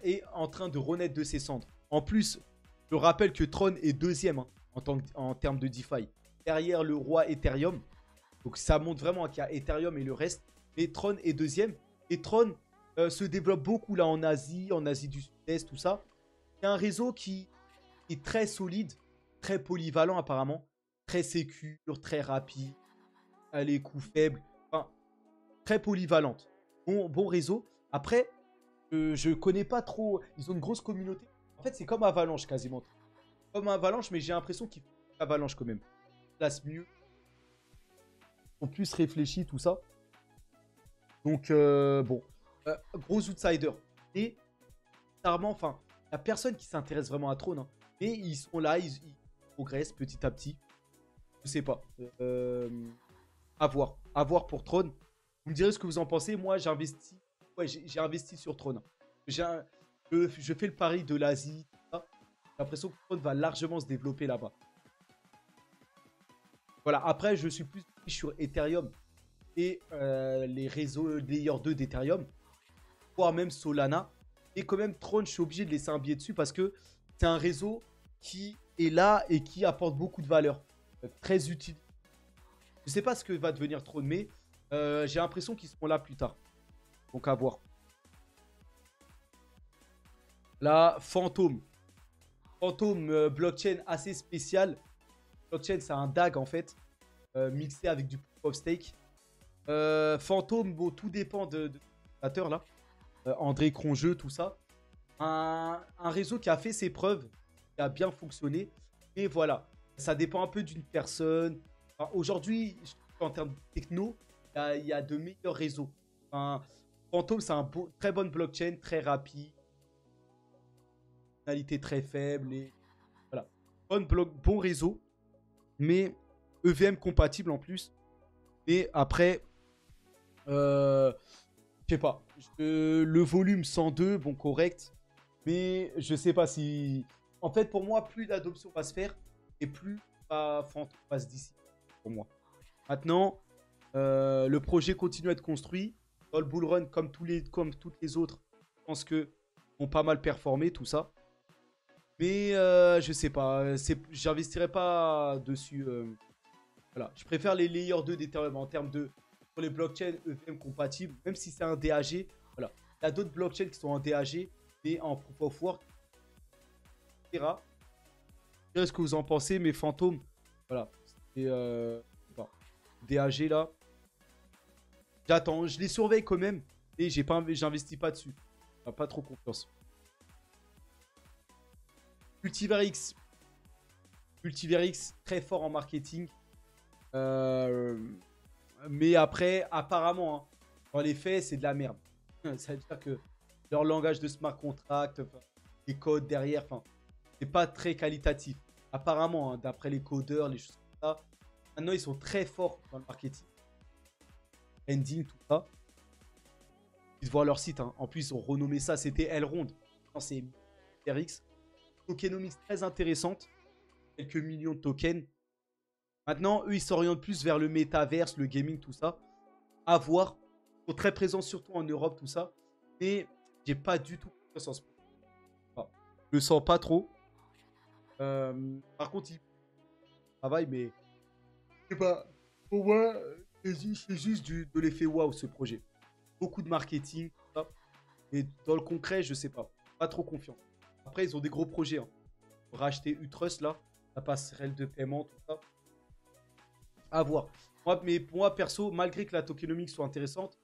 est en train de renaître de ses cendres. En plus, je rappelle que Tron est deuxième en termes de DeFi, derrière le roi Ethereum. Donc ça montre vraiment qu'il y a Ethereum et le reste. Mais Tron est deuxième. Et Tron se développe beaucoup là en Asie du Sud-Est, tout ça. C'est un réseau qui est très solide, très polyvalent apparemment, très sécure, très rapide, à les coûts faibles, enfin, très polyvalente. Bon réseau. Après, je connais pas trop. Ils ont une grosse communauté. En fait, c'est comme Avalanche quasiment. Comme Avalanche, mais j'ai l'impression qu'ils font Avalanche quand même. Place mieux. Ils sont plus réfléchis, tout ça. Donc, bon. Gros outsider. Et, bizarrement, enfin, il n'y a personne qui s'intéresse vraiment à Tron. Hein. Mais ils sont là, ils progressent petit à petit. Je sais pas. À voir. À voir pour Tron. Vous me direz ce que vous en pensez. Moi, j'ai investi. Ouais, j'ai investi sur Tron. Je fais le pari de l'Asie. J'ai l'impression que Tron va largement se développer là-bas. Voilà. Après, je suis plus sur Ethereum et les réseaux Layer 2 d'Ethereum, voire même Solana. Et quand même, Tron, je suis obligé de laisser un billet dessus parce que c'est un réseau qui est là et qui apporte beaucoup de valeur. Très utile. Je ne sais pas ce que va devenir Tron, mais j'ai l'impression qu'ils seront là plus tard. Donc à voir. Là, Fantôme. Fantôme, blockchain assez spécial. Blockchain, c'est un DAG en fait, mixé avec du proof of stake. Fantôme, bon, tout dépend de l'utilisateur là. André Cronjeux, tout ça. Un réseau qui a fait ses preuves, qui a bien fonctionné. Et voilà, ça dépend un peu d'une personne. Enfin, aujourd'hui, en termes de techno, il y a de meilleurs réseaux. Enfin, Phantom, c'est un très bonne blockchain, très rapide, finalité très faible. Et voilà, bon réseau, mais EVM compatible en plus. Et après, je sais pas, le volume 102, bon, correct. Mais je sais pas si... En fait, pour moi, plus l'adoption va se faire et plus Phantom va se dissiper, pour moi. Maintenant, le projet continue à être construit. Dans le bull run, comme toutes les autres, je pense que ont pas mal performé, tout ça. Mais je sais pas, j'investirai pas dessus. Voilà. Je préfère les layers 2 d'Ethereum en termes de... Pour les blockchains EVM compatibles, même si c'est un DAG. Voilà. Il y a d'autres blockchains qui sont en DAG et en Proof of Work, etc. Je sais ce que vous en pensez, mais Fantôme, voilà. C'est DAG là. J'attends, je les surveille quand même. Et j'investis pas dessus. Pas trop confiance. Multiverix. Multiverix, très fort en marketing. Mais après, apparemment, hein, dans les faits, c'est de la merde. Ça veut dire que leur langage de smart contract, les codes derrière, c'est pas très qualitatif. Apparemment, hein, d'après les codeurs, les choses comme ça. Maintenant, ils sont très forts dans le marketing. Ending, tout ça. Ils voient leur site. Hein. En plus, ils ont renommé ça. C'était Elrond. Maintenant, c'est RX. Tokenomics très intéressante. Quelques millions de tokens. Maintenant, eux, ils s'orientent plus vers le métaverse, le gaming, tout ça. À voir. Ils sont très présents, surtout en Europe, tout ça. Mais j'ai pas du tout confiance en ce moment. Enfin, je le sens pas trop. Par contre, ils travaillent, mais je sais pas. Pour moi, c'est juste de l'effet waouh, ce projet. Beaucoup de marketing, tout ça. Et dans le concret, je sais pas. Pas trop confiant. Après, ils ont des gros projets. Hein. Racheter Utrust, là, la passerelle de paiement, tout ça. À voir. Moi, mais pour moi, perso, malgré que la tokenomics soit intéressante,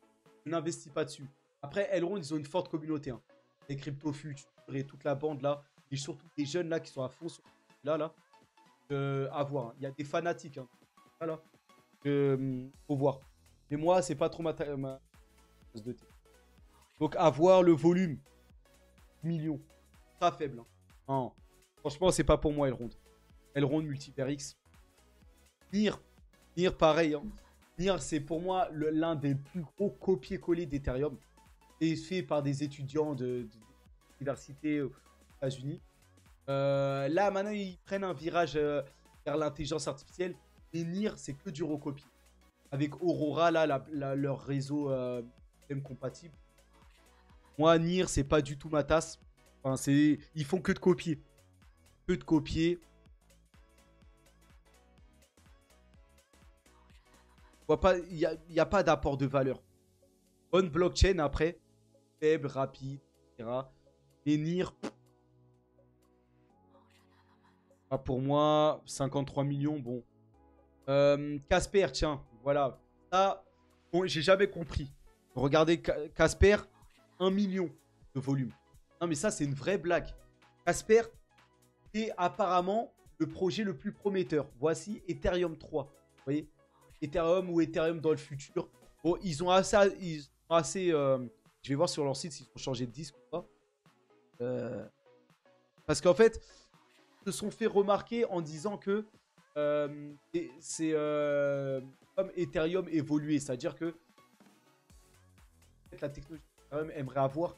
je n'investis pas dessus. Après, Elrond, ils ont une forte communauté. Hein. Les crypto futurs et toute la bande là. Et surtout les jeunes là qui sont à fond sur là. À voir. Hein. Il y a des fanatiques. Hein. Voilà. Faut voir. Mais moi, c'est pas trop ma tasse de thé. Donc, à voir le volume. Millions. Pas faible. Hein. Non. Franchement, c'est pas pour moi, Elrond. Elrond, Multivers X. Nier. Nier, pareil. Hein. Nier, c'est pour moi l'un des plus gros copier-coller d'Ethereum. C'est fait par des étudiants de l'université aux États-Unis. Là, maintenant, ils prennent un virage vers l'intelligence artificielle. Et Nier, c'est que du recopier. Avec Aurora, là, leur réseau même compatible. Moi, Nier, c'est pas du tout ma tasse. Enfin, ils font que de copier. Que de copier. Il n'y a pas d'apport de valeur. Bonne blockchain après. Faible, rapide, etc. Et Nier, pour moi, 53 millions, bon. Casper, tiens, voilà. Ça, bon, j'ai jamais compris. Regardez, Casper, 1 million de volume. Non, mais ça, c'est une vraie blague. Casper est apparemment le projet le plus prometteur. Voici Ethereum 3. Vous voyez, Ethereum ou Ethereum dans le futur. Bon, ils ont assez je vais voir sur leur site s'ils ont changé de disque ou pas. Parce qu'en fait, ils se sont fait remarquer en disant que c'est comme Ethereum évolué. C'est-à-dire que la technologie d'Ethereum aimerait avoir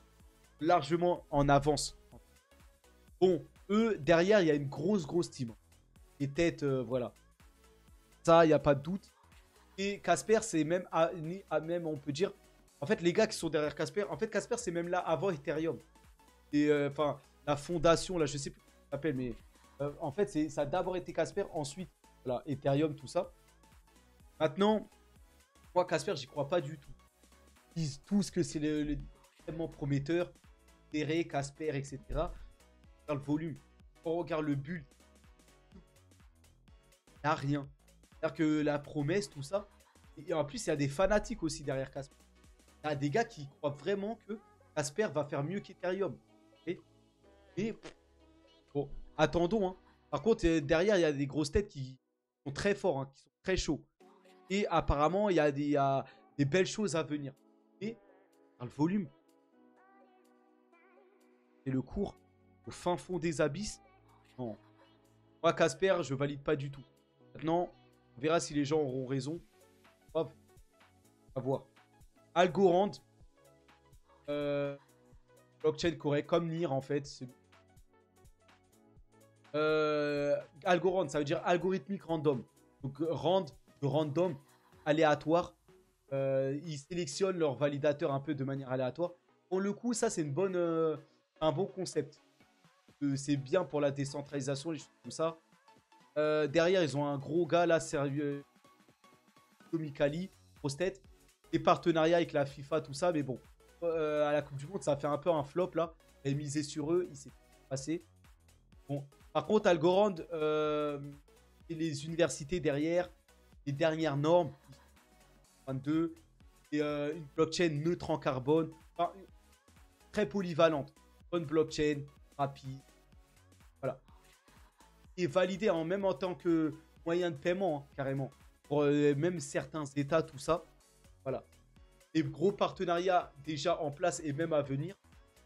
largement en avance. Bon, eux, derrière, il y a une grosse team. Les têtes, voilà. Ça, il n'y a pas de doute. Et Casper, c'est même, même, on peut dire... En fait, les gars qui sont derrière Casper, en fait, Casper, c'est même là avant Ethereum. Et enfin, la fondation, là, je sais plus comment ça s'appelle, mais en fait, ça a d'abord été Casper, ensuite, voilà, Ethereum, tout ça. Maintenant, moi, Casper, j'y crois pas du tout. Ils disent tous que c'est extrêmement prometteur. Terre, Casper, etc. Dans le volume, quand on regarde le build, il n'y a rien. C'est-à-dire que la promesse, tout ça. Et en plus, il y a des fanatiques aussi derrière Casper. Il y a des gars qui croient vraiment que Casper va faire mieux qu'Ethereum. Et bon, attendons. Hein. Par contre, derrière, il y a des grosses têtes qui sont très forts, hein, qui sont très chauds. Et apparemment, il y a des belles choses à venir. Et dans le volume, et le cours au fin fond des abysses, non. Moi, Casper, je valide pas du tout. Maintenant, on verra si les gens auront raison. Hop, à voir. Algorand, blockchain correct, comme Nier en fait. Algorand, ça veut dire algorithmique random. Donc random, aléatoire. Ils sélectionnent leurs validateurs un peu de manière aléatoire. Pour le coup, ça c'est un bon concept. C'est bien pour la décentralisation, les choses comme ça. Derrière, ils ont un gros gars là, sérieux. Tomikali, grosse tête. Des partenariats avec la FIFA, tout ça. Mais bon, à la Coupe du Monde, ça a fait un peu un flop là. Elle misait sur eux, il s'est passé. Bon. Par contre, Algorand, et les universités derrière, les dernières normes, 22, et une blockchain neutre en carbone, enfin, très polyvalente. Bonne blockchain, rapide. Voilà. Et validée même en tant que moyen de paiement, hein, carrément. Pour même certains États, tout ça. Voilà. Des gros partenariats déjà en place et même à venir.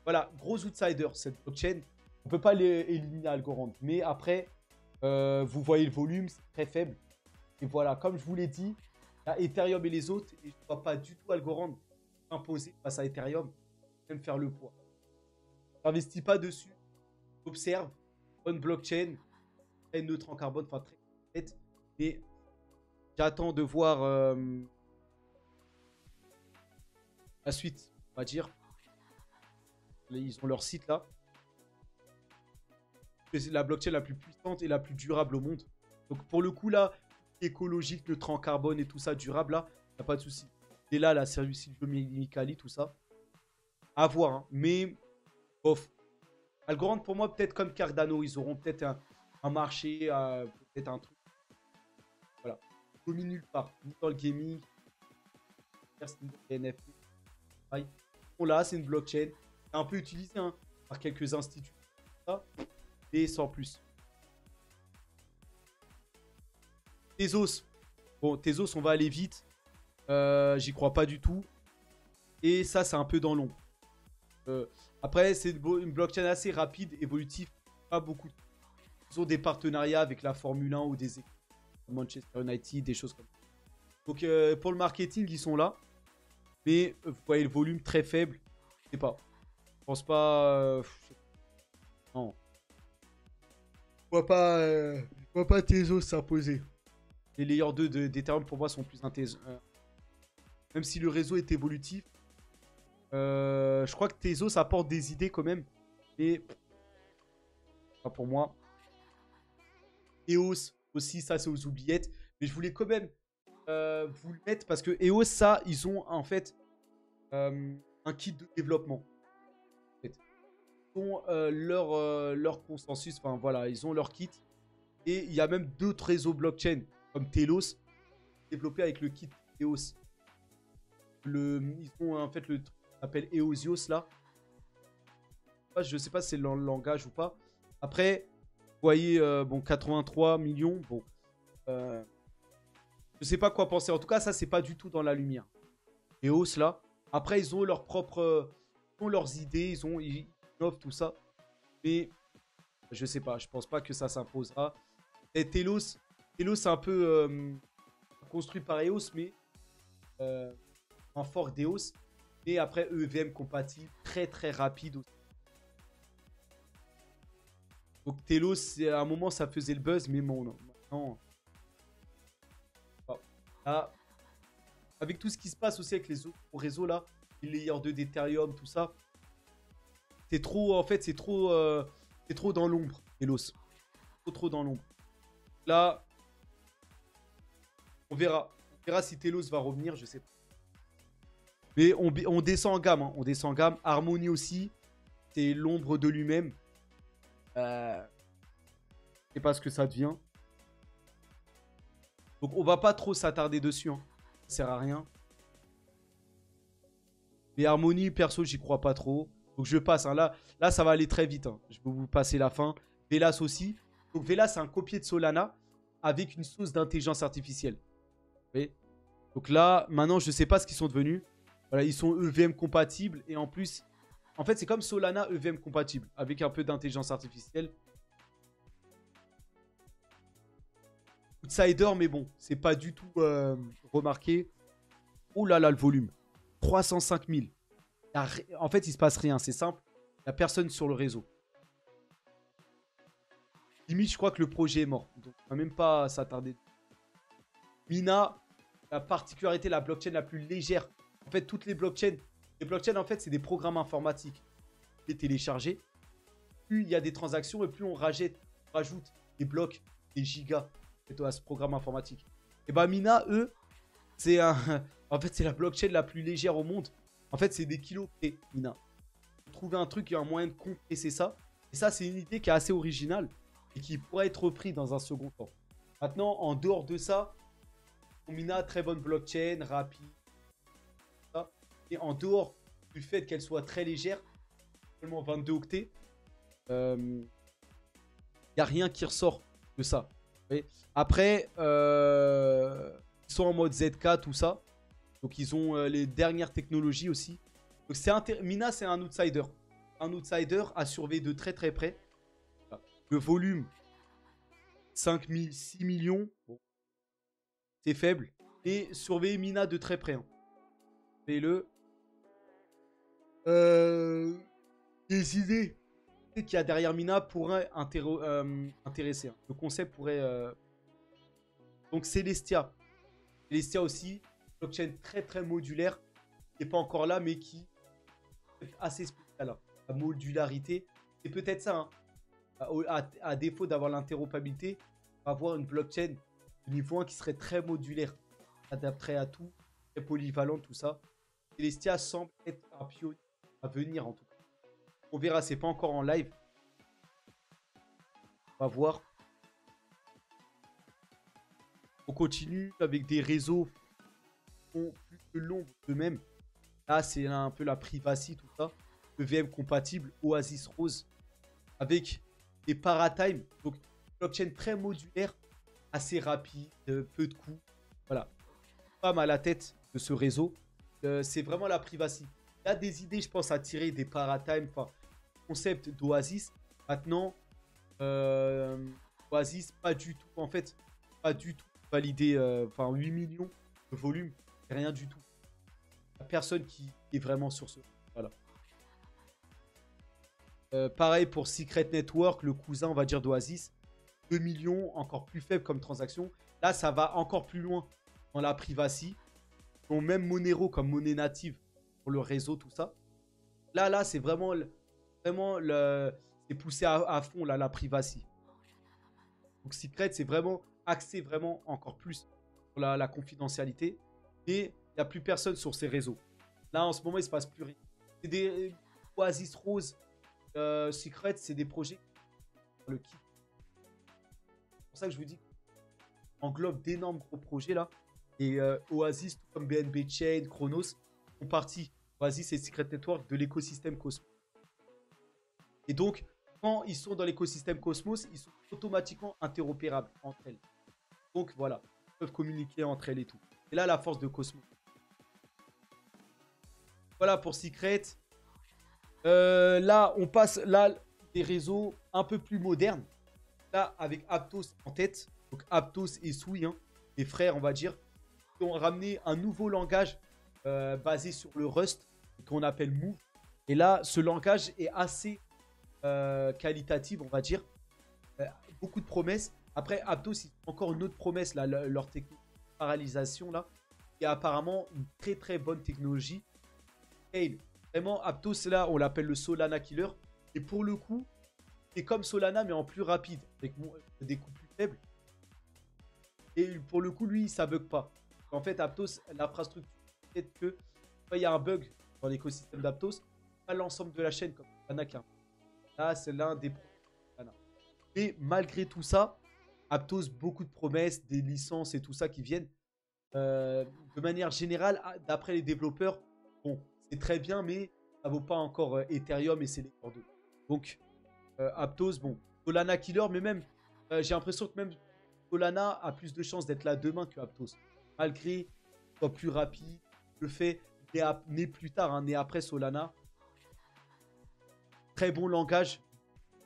Voilà, gros outsider, cette blockchain. On ne peut pas éliminer Algorand. Mais après, vous voyez le volume, c'est très faible. Et voilà, comme je vous l'ai dit, il y a Ethereum et les autres. Et je ne vois pas du tout Algorand imposer face à Ethereum. Même faire le poids. N'investis pas dessus. Observe. Bonne blockchain. Très neutre en carbone. Enfin, très nette. Et j'attends de voir la suite, on va dire. Ils ont leur site là. C'est la blockchain la plus puissante et la plus durable au monde. Donc pour le coup là, écologique, neutre en carbone et tout ça, durable là, il n'y a pas de souci. Et là, la service Silvio Micali, tout ça. À voir, hein. Mais, bof. Algorand, pour moi, peut-être comme Cardano, ils auront peut-être un marché, peut-être un truc. Voilà. Commis nulle part. Ni dans le gaming, ni dans les NFT. Pareil. Bon, là, c'est une blockchain. C'est un peu utilisé hein, par quelques instituts. Et sans plus. Tezos. Bon, Tezos, on va aller vite. J'y crois pas du tout. Et ça, c'est un peu dans l'ombre. Après, c'est une blockchain assez rapide, évolutive. Pas beaucoup. Ils ont des partenariats avec la Formule 1 ou des équipes. Manchester United, des choses comme ça. Donc, pour le marketing, ils sont là. Mais vous voyez le volume très faible. Je sais pas. Je pense pas. Non. Je vois pas Tezos s'imposer. Les layers 2 d'Ethereum pour moi sont plus intéressants. Même si le réseau est évolutif. Je crois que Tezos apporte des idées quand même. Mais pas pour moi. EOS aussi, ça c'est aux oubliettes. Mais je voulais quand même vous le mettre parce que EOS, ça, ils ont en fait un kit de développement. En fait. Ils ont leur consensus, enfin voilà, ils ont leur kit. Et il y a même d'autres réseaux blockchain comme Telos développés avec le kit EOS. Ils ont en fait le truc qui s'appelle Eosios là. Je sais pas si c'est le langage ou pas. Après, vous voyez, bon, 83 millions. Bon, je sais pas quoi penser. En tout cas, ça, c'est pas du tout dans la lumière. EOS là. Après, ils ont leurs propres. Ils ont leurs idées. Ils innovent tout ça. Mais je sais pas. Je pense pas que ça s'imposera. Et Telos, c'est un peu construit par EOS, mais en fork d'EOS. Et après, EVM compatible. Très, très rapide aussi. Donc Telos, à un moment, ça faisait le buzz, mais bon, non. Maintenant, là, avec tout ce qui se passe aussi avec les autres réseaux, là, les layers 2 d'Ethereum, tout ça, c'est trop, en fait, c'est trop dans l'ombre, Telos. Trop dans l'ombre. Là, on verra. On verra si Telos va revenir, je sais pas. Mais on descend en gamme, hein. On descend en gamme. Harmony aussi, c'est l'ombre de lui-même. Je sais pas ce que ça devient. Donc on va pas trop s'attarder dessus. Hein. Ça sert à rien. Mais Harmony, perso, j'y crois pas trop. Donc je passe. Hein. Là, ça va aller très vite. Hein. Je vais vous passer la fin. Velas aussi. Donc Velas, c'est un copier de Solana avec une sauce d'intelligence artificielle. Vous voyez. Donc là, maintenant, je sais pas ce qu'ils sont devenus. Voilà, ils sont EVM compatibles. Et en plus, en fait, c'est comme Solana EVM compatible. Avec un peu d'intelligence artificielle. Outsider, mais bon, c'est pas du tout remarqué. Oh là là, le volume. 305 000. En fait, il se passe rien, c'est simple. Il n'y a personne sur le réseau. Limite, je crois que le projet est mort. Donc, on va même pas s'attarder. Mina, la particularité, la blockchain la plus légère. En fait, toutes les blockchains, en fait, c'est des programmes informatiques. Les télécharger. Plus il y a des transactions et plus on rajoute des blocs, des gigas à ce programme informatique. Et bah, Mina, eux, c'est en fait, c'est la blockchain la plus légère au monde. En fait, c'est des kilos et Mina. Trouver un truc, il y a un moyen de compresser ça. Et ça, c'est une idée qui est assez originale et qui pourrait être repris dans un second temps. Maintenant, en dehors de ça, Mina, très bonne blockchain, rapide. Ça. Et en dehors du fait qu'elle soit très légère, seulement 22 octets, il n'y a rien qui ressort de ça. Après, ils sont en mode ZK, tout ça. Donc, ils ont les dernières technologies aussi. Donc, Mina, c'est un outsider. Un outsider à surveiller de très très près. Le volume, 5 000, 6 millions. Bon, c'est faible. Et surveiller Mina de très près. Hein. Faites-le. Les idées qu'il y a derrière Mina pourraient intéresser. Hein. Le concept pourrait... Donc, Celestia. Celestia aussi. Blockchain très très modulaire. Qui n'est pas encore là, mais qui est assez spécial. Hein. La modularité. C'est peut-être ça. Hein. À défaut d'avoir l'interopérabilité, avoir une blockchain de niveau 1 qui serait très modulaire. Adapterait à tout. Très polyvalent, tout ça. Celestia semble être un pionnier à venir en tout cas. On verra, c'est pas encore en live. On va voir. On continue avec des réseaux qui ont plus de l'ombre d'eux-mêmes. Là, c'est un peu la privacy, tout ça. EVM compatible, Oasis Rose, avec des paratime. Donc, blockchain très modulaire, assez rapide, peu de coûts. Voilà. Pas mal à la tête de ce réseau. C'est vraiment la privacy. Il y a des idées, je pense, à tirer des paratime, enfin, concept d'Oasis. Maintenant, Oasis, pas du tout. En fait, pas du tout validé. Enfin, 8 millions de volume, c'est rien du tout. Il n'y a personne qui est vraiment sur ce. Voilà. Pareil pour Secret Network, le cousin, on va dire, d'Oasis. 2 millions, encore plus faible comme transaction. Là, ça va encore plus loin dans la privacy. Ils ont même Monero comme monnaie native pour le réseau, tout ça. Là, c'est vraiment c'est poussé à fond, là, la privacy. Donc, Secret, c'est vraiment axé vraiment encore plus sur la confidentialité. Et il n'y a plus personne sur ces réseaux. Là, en ce moment, il ne se passe plus rien. C'est des Oasis Rose, Secret, c'est des projets le kit. C'est pour ça que je vous dis englobe d'énormes gros projets là. Et Oasis, tout comme BNB Chain, Chronos, font partie, Oasis et Secret Network, de l'écosystème Cosmos. Et donc, quand ils sont dans l'écosystème Cosmos, ils sont automatiquement interopérables entre elles. Donc voilà, ils peuvent communiquer entre elles et tout. Et là, la force de Cosmos. Voilà pour Secret. Là, on passe là des réseaux un peu plus modernes. Là, avec Aptos en tête. Donc Aptos et Sui, hein, les frères, on va dire, qui ont ramené un nouveau langage basé sur le Rust, qu'on appelle Move. Et là, ce langage est assez qualitatif, on va dire. Beaucoup de promesses. Après, Aptos, ils ont encore une autre promesse, là, leur technique de paralysation, là. Et apparemment, une très très bonne technologie. Et vraiment, Aptos, là, on l'appelle le Solana Killer. Et pour le coup, c'est comme Solana, mais en plus rapide, avec des coûts plus faibles. Et pour le coup, lui, ça bug pas. En fait, Aptos, l'infrastructure, peut-être que il y a un bug dans l'écosystème d'Aptos, pas l'ensemble de la chaîne comme Solana. Là, c'est l'un des problèmes. Et malgré tout ça, Aptos, beaucoup de promesses, des licences et tout ça qui viennent. De manière générale, d'après les développeurs, bon, c'est très bien, mais ça vaut pas encore Ethereum et c'est les cordes. Donc, Aptos, bon, Solana Killer, mais même, j'ai l'impression que même Solana a plus de chances d'être là demain que Aptos. Malgré soit plus rapide, le fait né plus tard, hein, né après Solana. Très bon langage,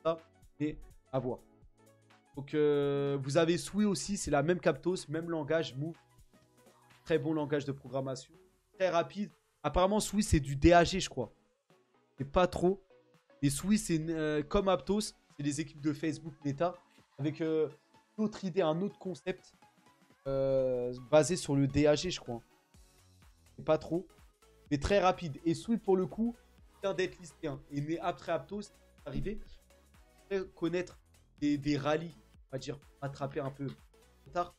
ça, et à voir. Donc, vous avez Sui aussi, c'est la même qu'Aptos, même langage, Move. Très bon langage de programmation, très rapide. Apparemment, Sui, c'est du DAG, je crois. C'est pas trop. Et Sui, c'est comme Aptos, c'est les équipes de Facebook Meta, avec une autre idée, un autre concept basé sur le DAG, je crois. C'est pas trop, mais très rapide. Et Sui, pour le coup, vient d'être listé. Hein, et né après Aptos, c'est arrivé. Connaître des rallyes, on va dire, rattraper un peu tard.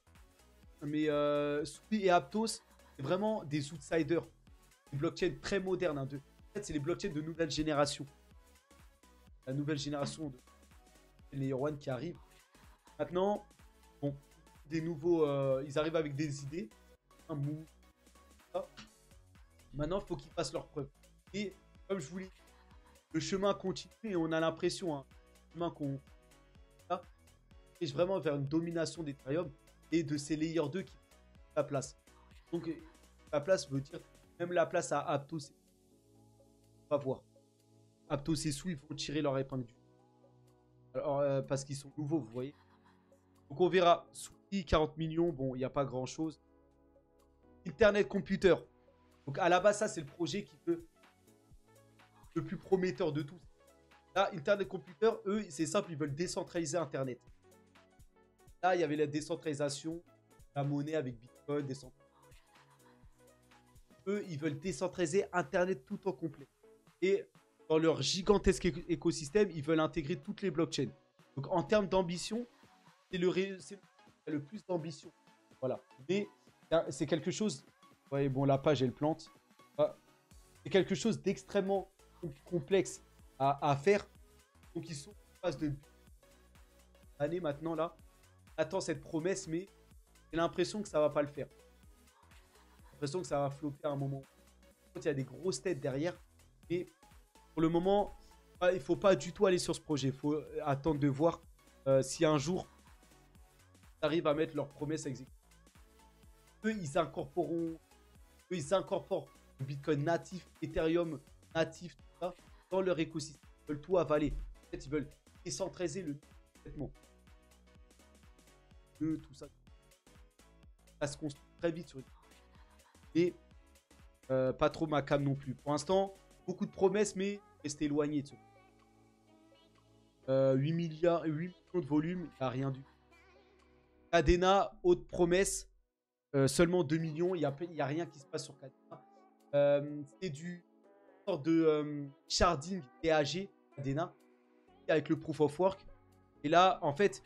Mais Sui et Aptos, c'est vraiment des outsiders. Des blockchains très modernes. Hein, en fait, c'est les blockchains de nouvelle génération. La nouvelle génération de Layer One qui arrive. Maintenant, bon, des nouveaux, ils arrivent avec des idées. Un move. Maintenant, il faut qu'ils fassent leurs preuves. Et comme je vous l'ai dit, le chemin continue et on a l'impression, hein, le chemin qu'on dirige vraiment vers une domination d'Ethereum et de ces Layer 2 qui prennent la place. Donc, la place veut dire même la place à Aptos. On va voir. Aptos et Sui vont tirer leur épingle du jeu. Alors, parce qu'ils sont nouveaux, vous voyez. Donc, on verra. Sui, 40 millions. Bon, il n'y a pas grand-chose. Internet Computer. Donc, à la base, ça, c'est le projet qui peut le plus prometteur de tous. Là, Internet Computer, eux, c'est simple, ils veulent décentraliser Internet. Là, il y avait la décentralisation, la monnaie avec Bitcoin, eux, ils veulent décentraliser Internet tout en complet. Et dans leur gigantesque écosystème, ils veulent intégrer toutes les blockchains. Donc, en termes d'ambition, c'est le plus d'ambition. Voilà. Mais c'est quelque chose... Vous voyez, bon, la page, elle plante. C'est quelque chose d'extrêmement complexe à faire. Donc ils sont en phase de année maintenant là. Attends cette promesse, mais j'ai l'impression que ça va pas le faire. J'ai l'impression que ça va flopper à un moment. Il y a des grosses têtes derrière. Mais pour le moment, il faut pas du tout aller sur ce projet. Il faut attendre de voir si un jour ils arrivent à mettre leurs promesses à exécuter. Eux, ils incorporent le Bitcoin natif, Ethereum natif, tout ça, dans leur écosystème. Ils veulent tout avaler. En fait, ils veulent décentraliser le traitement. Tout ça. Ça se construit très vite sur une. Et pas trop ma cam non plus. Pour l'instant, beaucoup de promesses, mais restez éloigné de ça. 8 millions de volume, il n'y a rien du tout. Cadena, haute promesse, seulement 2 millions, il n'y a rien qui se passe sur Cadena. C'est du sorte de sharding DAG, Cadena, avec le proof of work. Et là, en fait,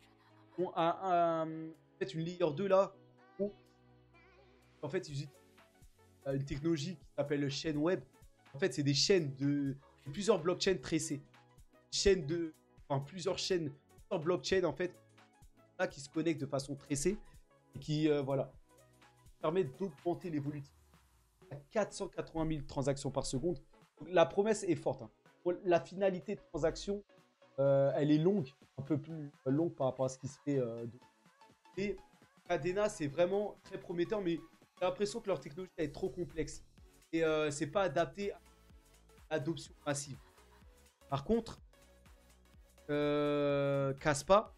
on a une layer 2 là, où en fait, ils utilisent une technologie qui s'appelle le chaîne web. En fait, c'est des chaînes de plusieurs blockchains tracées. Plusieurs chaînes, plusieurs blockchains en fait, là, qui se connectent de façon tracée et qui, voilà, permettent d'augmenter l'évolution à 480 000 transactions par seconde. Donc, la promesse est forte. Hein. La finalité de transaction, elle est longue, un peu plus longue par rapport à ce qui se fait. Et Cadena, c'est vraiment très prometteur, mais j'ai l'impression que leur technologie est trop complexe et c'est pas adapté à l'adoption massive. Par contre, Kaspa,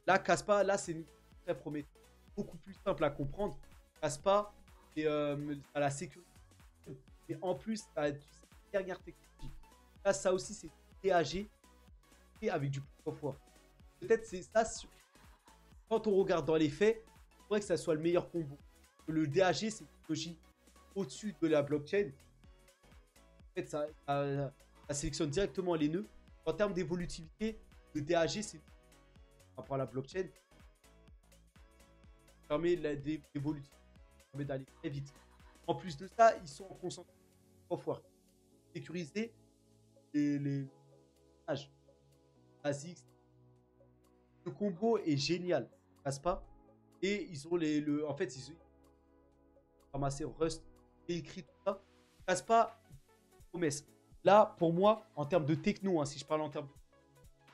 là c'est très prometteur, beaucoup plus simple à comprendre. Kaspa, et à la sécurité, et en plus, à une dernière technologie. Là, ça aussi, c'est DAG et avec du proof of work. Peut-être c'est ça. Quand on regarde dans les faits, il faudrait que ça soit le meilleur combo. Le DAG, c'est une technologie au-dessus de la blockchain. En fait, ça sélectionne directement les nœuds. En termes d'évolutivité, le DAG, c'est par rapport à la blockchain. Ça permet d'évoluer, ça permet d'aller très vite. En plus de ça, ils sont en concentration of work. Sécuriser les personnages basiques. Le combo est génial, passe pas. Et ils ont en fait, ils ont ramassé Rust et écrit tout ça. Passe pas promesse. Là, pour moi, en termes de techno, hein, si je parle en termes de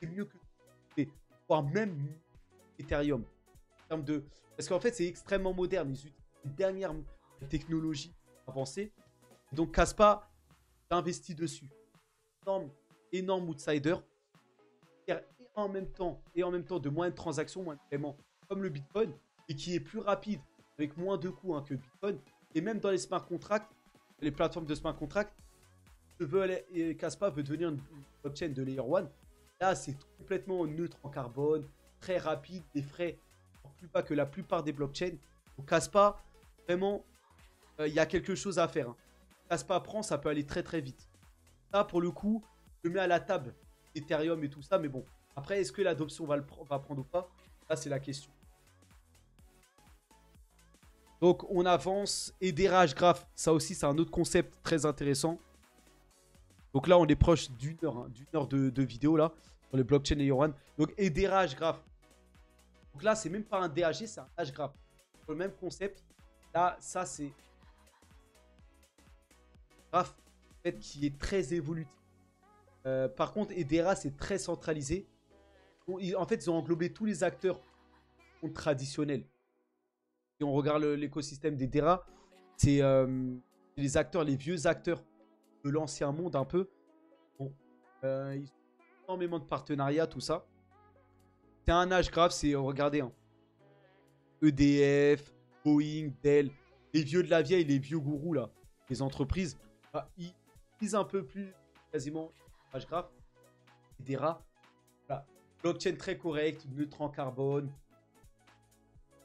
c'est mieux que voire même Ethereum. En termes de, parce qu'en fait, c'est extrêmement moderne. Ils utilisent les dernières technologies avancées. Donc, Kaspa investi dessus. Énorme outsider. Et en même temps, de moins de transactions, moins de paiements, comme le Bitcoin, et qui est plus rapide, avec moins de coûts hein, que le Bitcoin. Et même dans les smart contracts, les plateformes de smart contracts, Kaspa veut devenir une blockchain de layer 1. Là, c'est complètement neutre en carbone, très rapide, des frais plus bas que la plupart des blockchains. Donc, Kaspa, vraiment, il y a quelque chose à faire. Hein. Kaspa prend, ça peut aller très très vite. Ça, pour le coup, je le mets à la table Ethereum et tout ça, mais bon. Après, est-ce que l'adoption va prendre ou pas? Là, c'est la question. Donc, on avance. Édérage graph, ça aussi, c'est un autre concept très intéressant. Donc là, on est proche d'une heure de vidéo là, sur les blockchains Layer 1. Donc, édérage graph. Donc là, c'est même pas un DAG, c'est un hash graph. Le même concept. Là, ça, c'est graph en fait, qui est très évolutif. Par contre, Edera, c'est très centralisé. En fait, ils ont englobé tous les acteurs traditionnels. Si on regarde l'écosystème d'Edera, c'est les acteurs, les vieux acteurs de l'ancien monde un peu. Bon, ils ont énormément de partenariats, tout ça. C'est un hash graph, c'est, regardez, hein, EDF, Boeing, Dell, les vieux de la vieille, les vieux gourous là, les entreprises, ils utilisent un peu plus quasiment hash graph, Edera. Voilà. Blockchain très correct, neutre en carbone,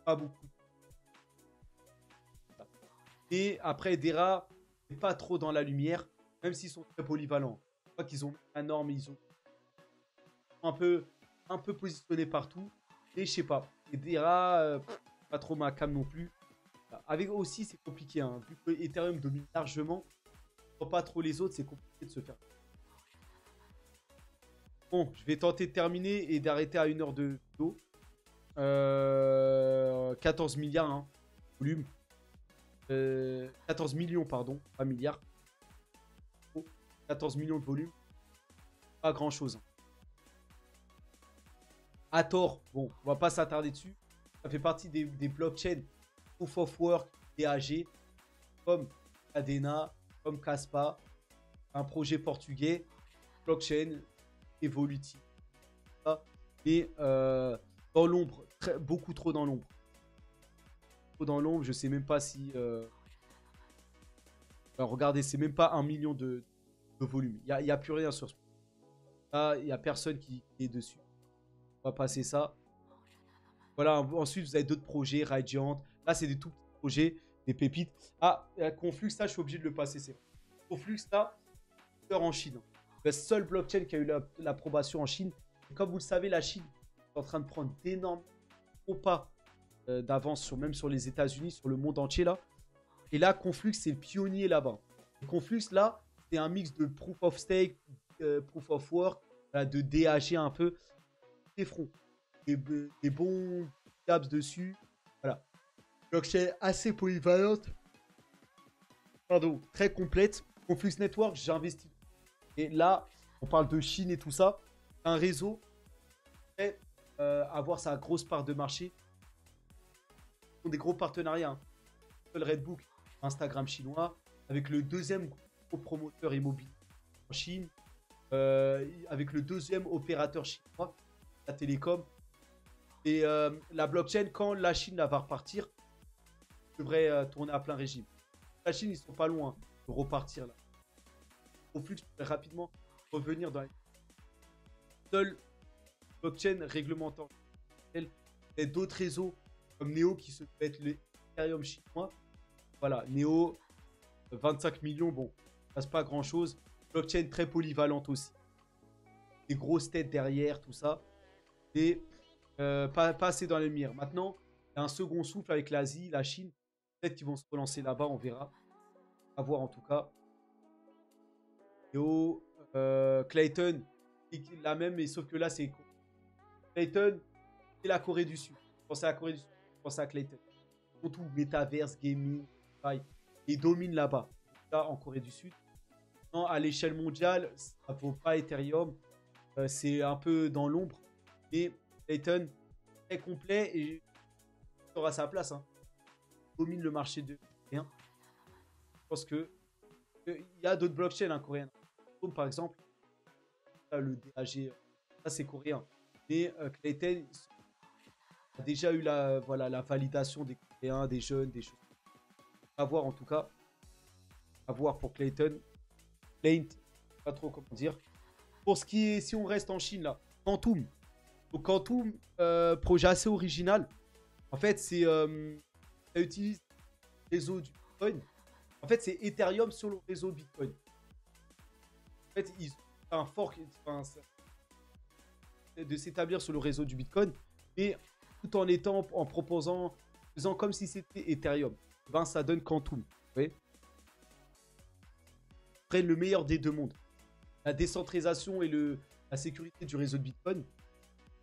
pas beaucoup. Et après Edera, c'est pas trop dans la lumière, même s'ils sont très polyvalents. Je crois qu'ils ont la norme, ils ont un peu positionné partout. Et je sais pas, Edera, pas trop ma cam non plus. Avec aussi, c'est compliqué, hein. Vu que Ethereum domine largement, pas trop les autres, c'est compliqué de se faire. Bon, je vais tenter de terminer et d'arrêter à 1 heure de vidéo. 14 milliards, hein, volume. 14 millions, pardon, pas milliards. 14 millions de volume. Pas grand-chose. À tort, bon, on va pas s'attarder dessus. Ça fait partie des blockchains Proof of Work, DAG, comme Cadena, comme Caspa, un projet portugais, blockchain évolutif. Et dans l'ombre, beaucoup trop dans l'ombre. Trop dans l'ombre, je sais même pas si... Alors, regardez, c'est même pas 1 million de volume. Il n'y a plus rien sur ce. Là, il n'y a personne qui est dessus. On va passer ça. Voilà, ensuite, vous avez d'autres projets, Radiant. Là, c'est des tout petits projets, des pépites. Ah, Conflux, là, je suis obligé de le passer, c'est vrai. Conflux, là, en Chine. Le seul blockchain qui a eu l'approbation en Chine. Et comme vous le savez, la Chine est en train de prendre d'énormes pas d'avance, même sur les États-Unis, sur le monde entier, là. Et là, Conflux, c'est le pionnier là-bas. Conflux, là, c'est un mix de Proof of Stake, Proof of Work, de DAG un peu. Des fronts. Des bons tabs dessus. Voilà. Blockchain assez polyvalente. Pardon, très complète. Conflux Network, j'ai investi. Et là, on parle de Chine et tout ça. Un réseau qui avoir sa grosse part de marché. Ils ont des gros partenariats. Hein. Le Redbook, Instagram chinois, avec le deuxième gros promoteur immobilier en Chine, avec le deuxième opérateur chinois, la télécom. Et la blockchain, quand la Chine va repartir, devrait tourner à plein régime. La Chine, ils sont pas loin de repartir là. Au flux, rapidement revenir dans les seuls blockchain réglementant. Et d'autres réseaux comme Neo qui se fait être l'Ethereum chinois. Voilà, Neo, 25 millions, bon, ça passe pas grand chose. Blockchain très polyvalente aussi. Des grosses têtes derrière, tout ça. Et pas assez dans les mires. Maintenant, il y a un second souffle avec l'Asie, la Chine. Peut-être qu'ils vont se relancer là-bas, on verra. À voir en tout cas. Neo, Clayton, la même, mais sauf que là, c'est Clayton, c'est la Corée du Sud. Pensez à la Corée du Sud, pensez à Clayton. Surtout Metaverse, gaming, ils dominent là-bas, là en Corée du Sud. Non, à l'échelle mondiale, ça ne vaut pas Ethereum. C'est un peu dans l'ombre. Mais Clayton, très complet et il aura sa place. Hein. Il domine le marché de rien. Je pense que il y a d'autres blockchains hein, coréennes. Comme par exemple, le DAG, ça c'est coréen. Mais Clayton a déjà eu la validation des Coréens, des jeunes, des choses. À voir en tout cas. À voir pour Clayton. Plaint, pas trop comment dire. Pour ce qui est, si on reste en Chine là, Quantum. Donc Quantum, projet assez original. En fait, c'est ça utilise le réseau du Bitcoin. En fait, c'est Ethereum sur le réseau Bitcoin. En fait, ils ont un fork de s'établir sur le réseau du Bitcoin, mais tout en étant, en proposant, faisant comme si c'était Ethereum. Ben, ça donne Quantum. Vous voyez, prennent le meilleur des deux mondes. La décentralisation et la sécurité du réseau de Bitcoin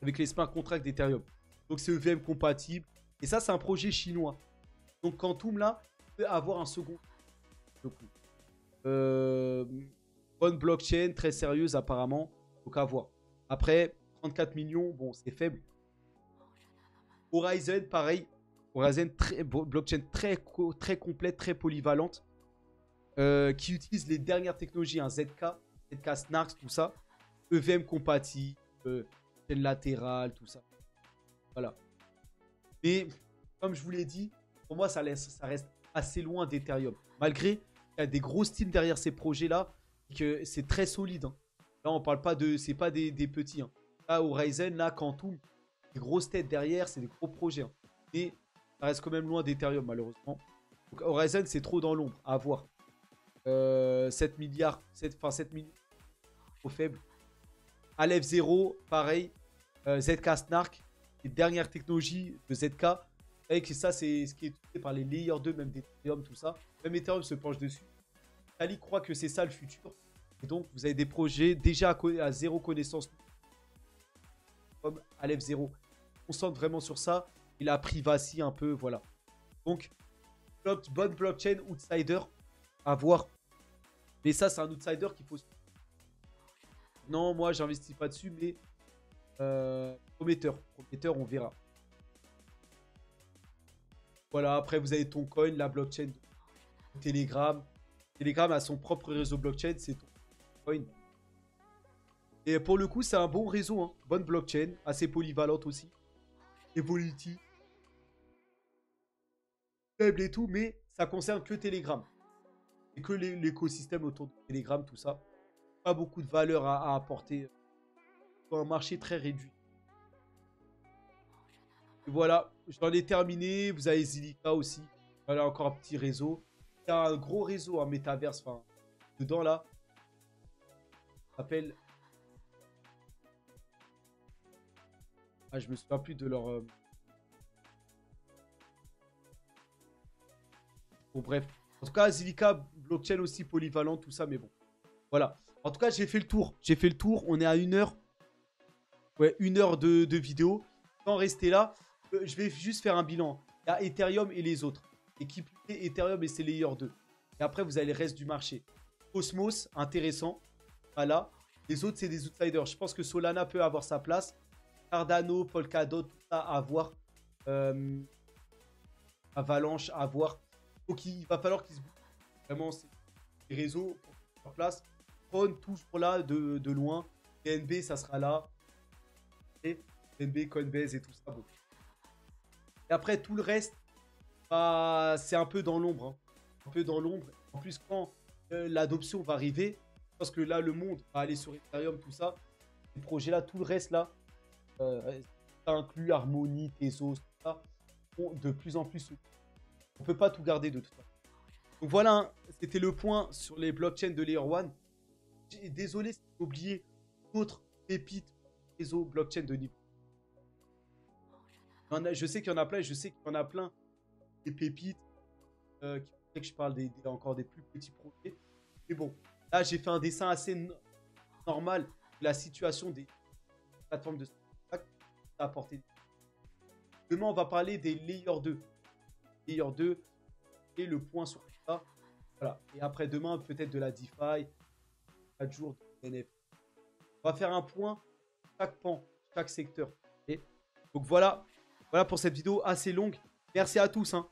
avec les smart contracts d'Ethereum. Donc c'est EVM compatible. Et ça, c'est un projet chinois. Donc Quantum, là, peut avoir un second. Bonne blockchain, très sérieuse apparemment. Donc à voir. Après, 34 millions, bon, c'est faible. Horizon, pareil. Horizon, blockchain très complète, très polyvalente. Qui utilise les dernières technologies, un ZK Snarks, tout ça. EVM compatible, chaîne latérale, tout ça. Voilà. Mais, comme je vous l'ai dit, pour moi, ça reste assez loin d'Ethereum. Malgré qu'il y a des grosses teams derrière ces projets-là, et que c'est très solide. Hein. Là, on parle pas de... C'est pas des petits. Hein. Là, Horizon, là, Quantum, des grosses têtes derrière, c'est des gros projets. Hein. Mais ça reste quand même loin d'Ethereum, malheureusement. Donc, Horizon, c'est trop dans l'ombre, à voir. 7 milliards, 7 millions, trop faible. Aleph 0, pareil. ZK Snark, les dernières technologies de ZK. Et que ça, c'est ce qui est utilisé par les layers 2, même d'Ethereum, tout ça. Même Ethereum se penche dessus. Ali croit que c'est ça le futur. Et donc, vous avez des projets déjà à zéro connaissance comme Aleph 0. On concentre vraiment sur ça. Et la privacy un peu, voilà. Donc, bonne blockchain, outsider, à voir. Mais ça, c'est un outsider qu'il faut... Non, moi, j'investis pas dessus, mais prometteur. Prometteur, on verra. Voilà, après, vous avez ton coin, la blockchain de Telegram. Telegram a son propre réseau blockchain, c'est ton coin. Et pour le coup, c'est un bon réseau, hein. Bonne blockchain, assez polyvalente aussi. Evolity. Faible et tout, mais ça concerne que Telegram. Et que l'écosystème autour de Telegram, tout ça. Pas beaucoup de valeur à apporter. Sur un marché très réduit. Et voilà, j'en ai terminé. Vous avez Zilliqa aussi. Voilà, encore un petit réseau. Il y a un gros réseau en métaverse. Enfin, dedans là. Ça s'appelle... Ah, je me souviens plus de leur... Bon, bref. En tout cas, Zilliqa, blockchain aussi polyvalent, tout ça, mais bon. Voilà. En tout cas, j'ai fait le tour. J'ai fait le tour. On est à 1 heure. Ouais, 1 heure de vidéo. Sans rester là, je vais juste faire un bilan. Il y a Ethereum et les autres. Équipe Ethereum et c'est Layer 2. Et après, vous avez le reste du marché. Cosmos, intéressant. Voilà. Les autres, c'est des outsiders. Je pense que Solana peut avoir sa place. Cardano, Polkadot, tout ça à voir. Avalanche à voir. Donc, il va falloir qu'ils se bougent. Vraiment, c'est des réseaux pour leur place. Tron, toujours là, de loin. BNB, ça sera là. Et BNB, Coinbase et tout ça. Bon. Et après, tout le reste, bah, c'est un peu dans l'ombre. Hein. Un peu dans l'ombre. En plus, quand l'adoption va arriver, parce que là, le monde va aller sur Ethereum, tout ça. Les projets-là, tout le reste, là, ça inclut Harmony, Tezos, tout ça, ont de plus en plus. On ne peut pas tout garder de toute façon. Donc voilà, hein, c'était le point sur les blockchains de Layer 1. Désolé si j'ai oublié d'autres pépites réseau blockchain de niveau. Je sais qu'il y en a plein et je sais qu'il y en a plein des pépites qui fait que je parle encore des plus petits projets. Mais bon, là j'ai fait un dessin assez normal de la situation des plateformes de stack à apporter. Demain on va parler des Layer 2. Layer 2 et le point sur tout ça. Voilà. Et après demain peut-être de la DeFi, 4 jours de NFT. On va faire un point chaque pan, chaque secteur. Et donc voilà. Voilà pour cette vidéo assez longue. Merci à tous. Hein.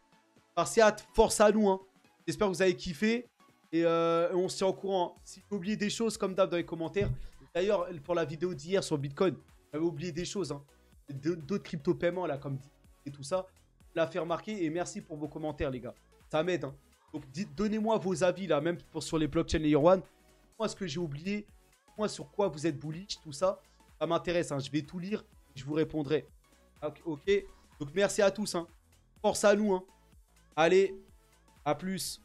Force à nous. Hein. J'espère que vous avez kiffé. Et on se tient au courant. Si vous oubliez des choses, comme d'hab dans les commentaires. D'ailleurs, pour la vidéo d'hier sur Bitcoin, j'avais oublié des choses. Hein. D'autres crypto-paiements, là, comme et tout ça. Je l'ai fait remarquer. Et merci pour vos commentaires, les gars. Ça m'aide. Hein. Donc, donnez-moi vos avis, là, même sur les blockchains Layer 1. Moi, ce que j'ai oublié. Moi, sur quoi vous êtes bullish, tout ça. Ça m'intéresse. Hein. Je vais tout lire. Je vous répondrai. Ok. Donc, merci à tous. Hein. Force à nous. Hein. Allez, à plus.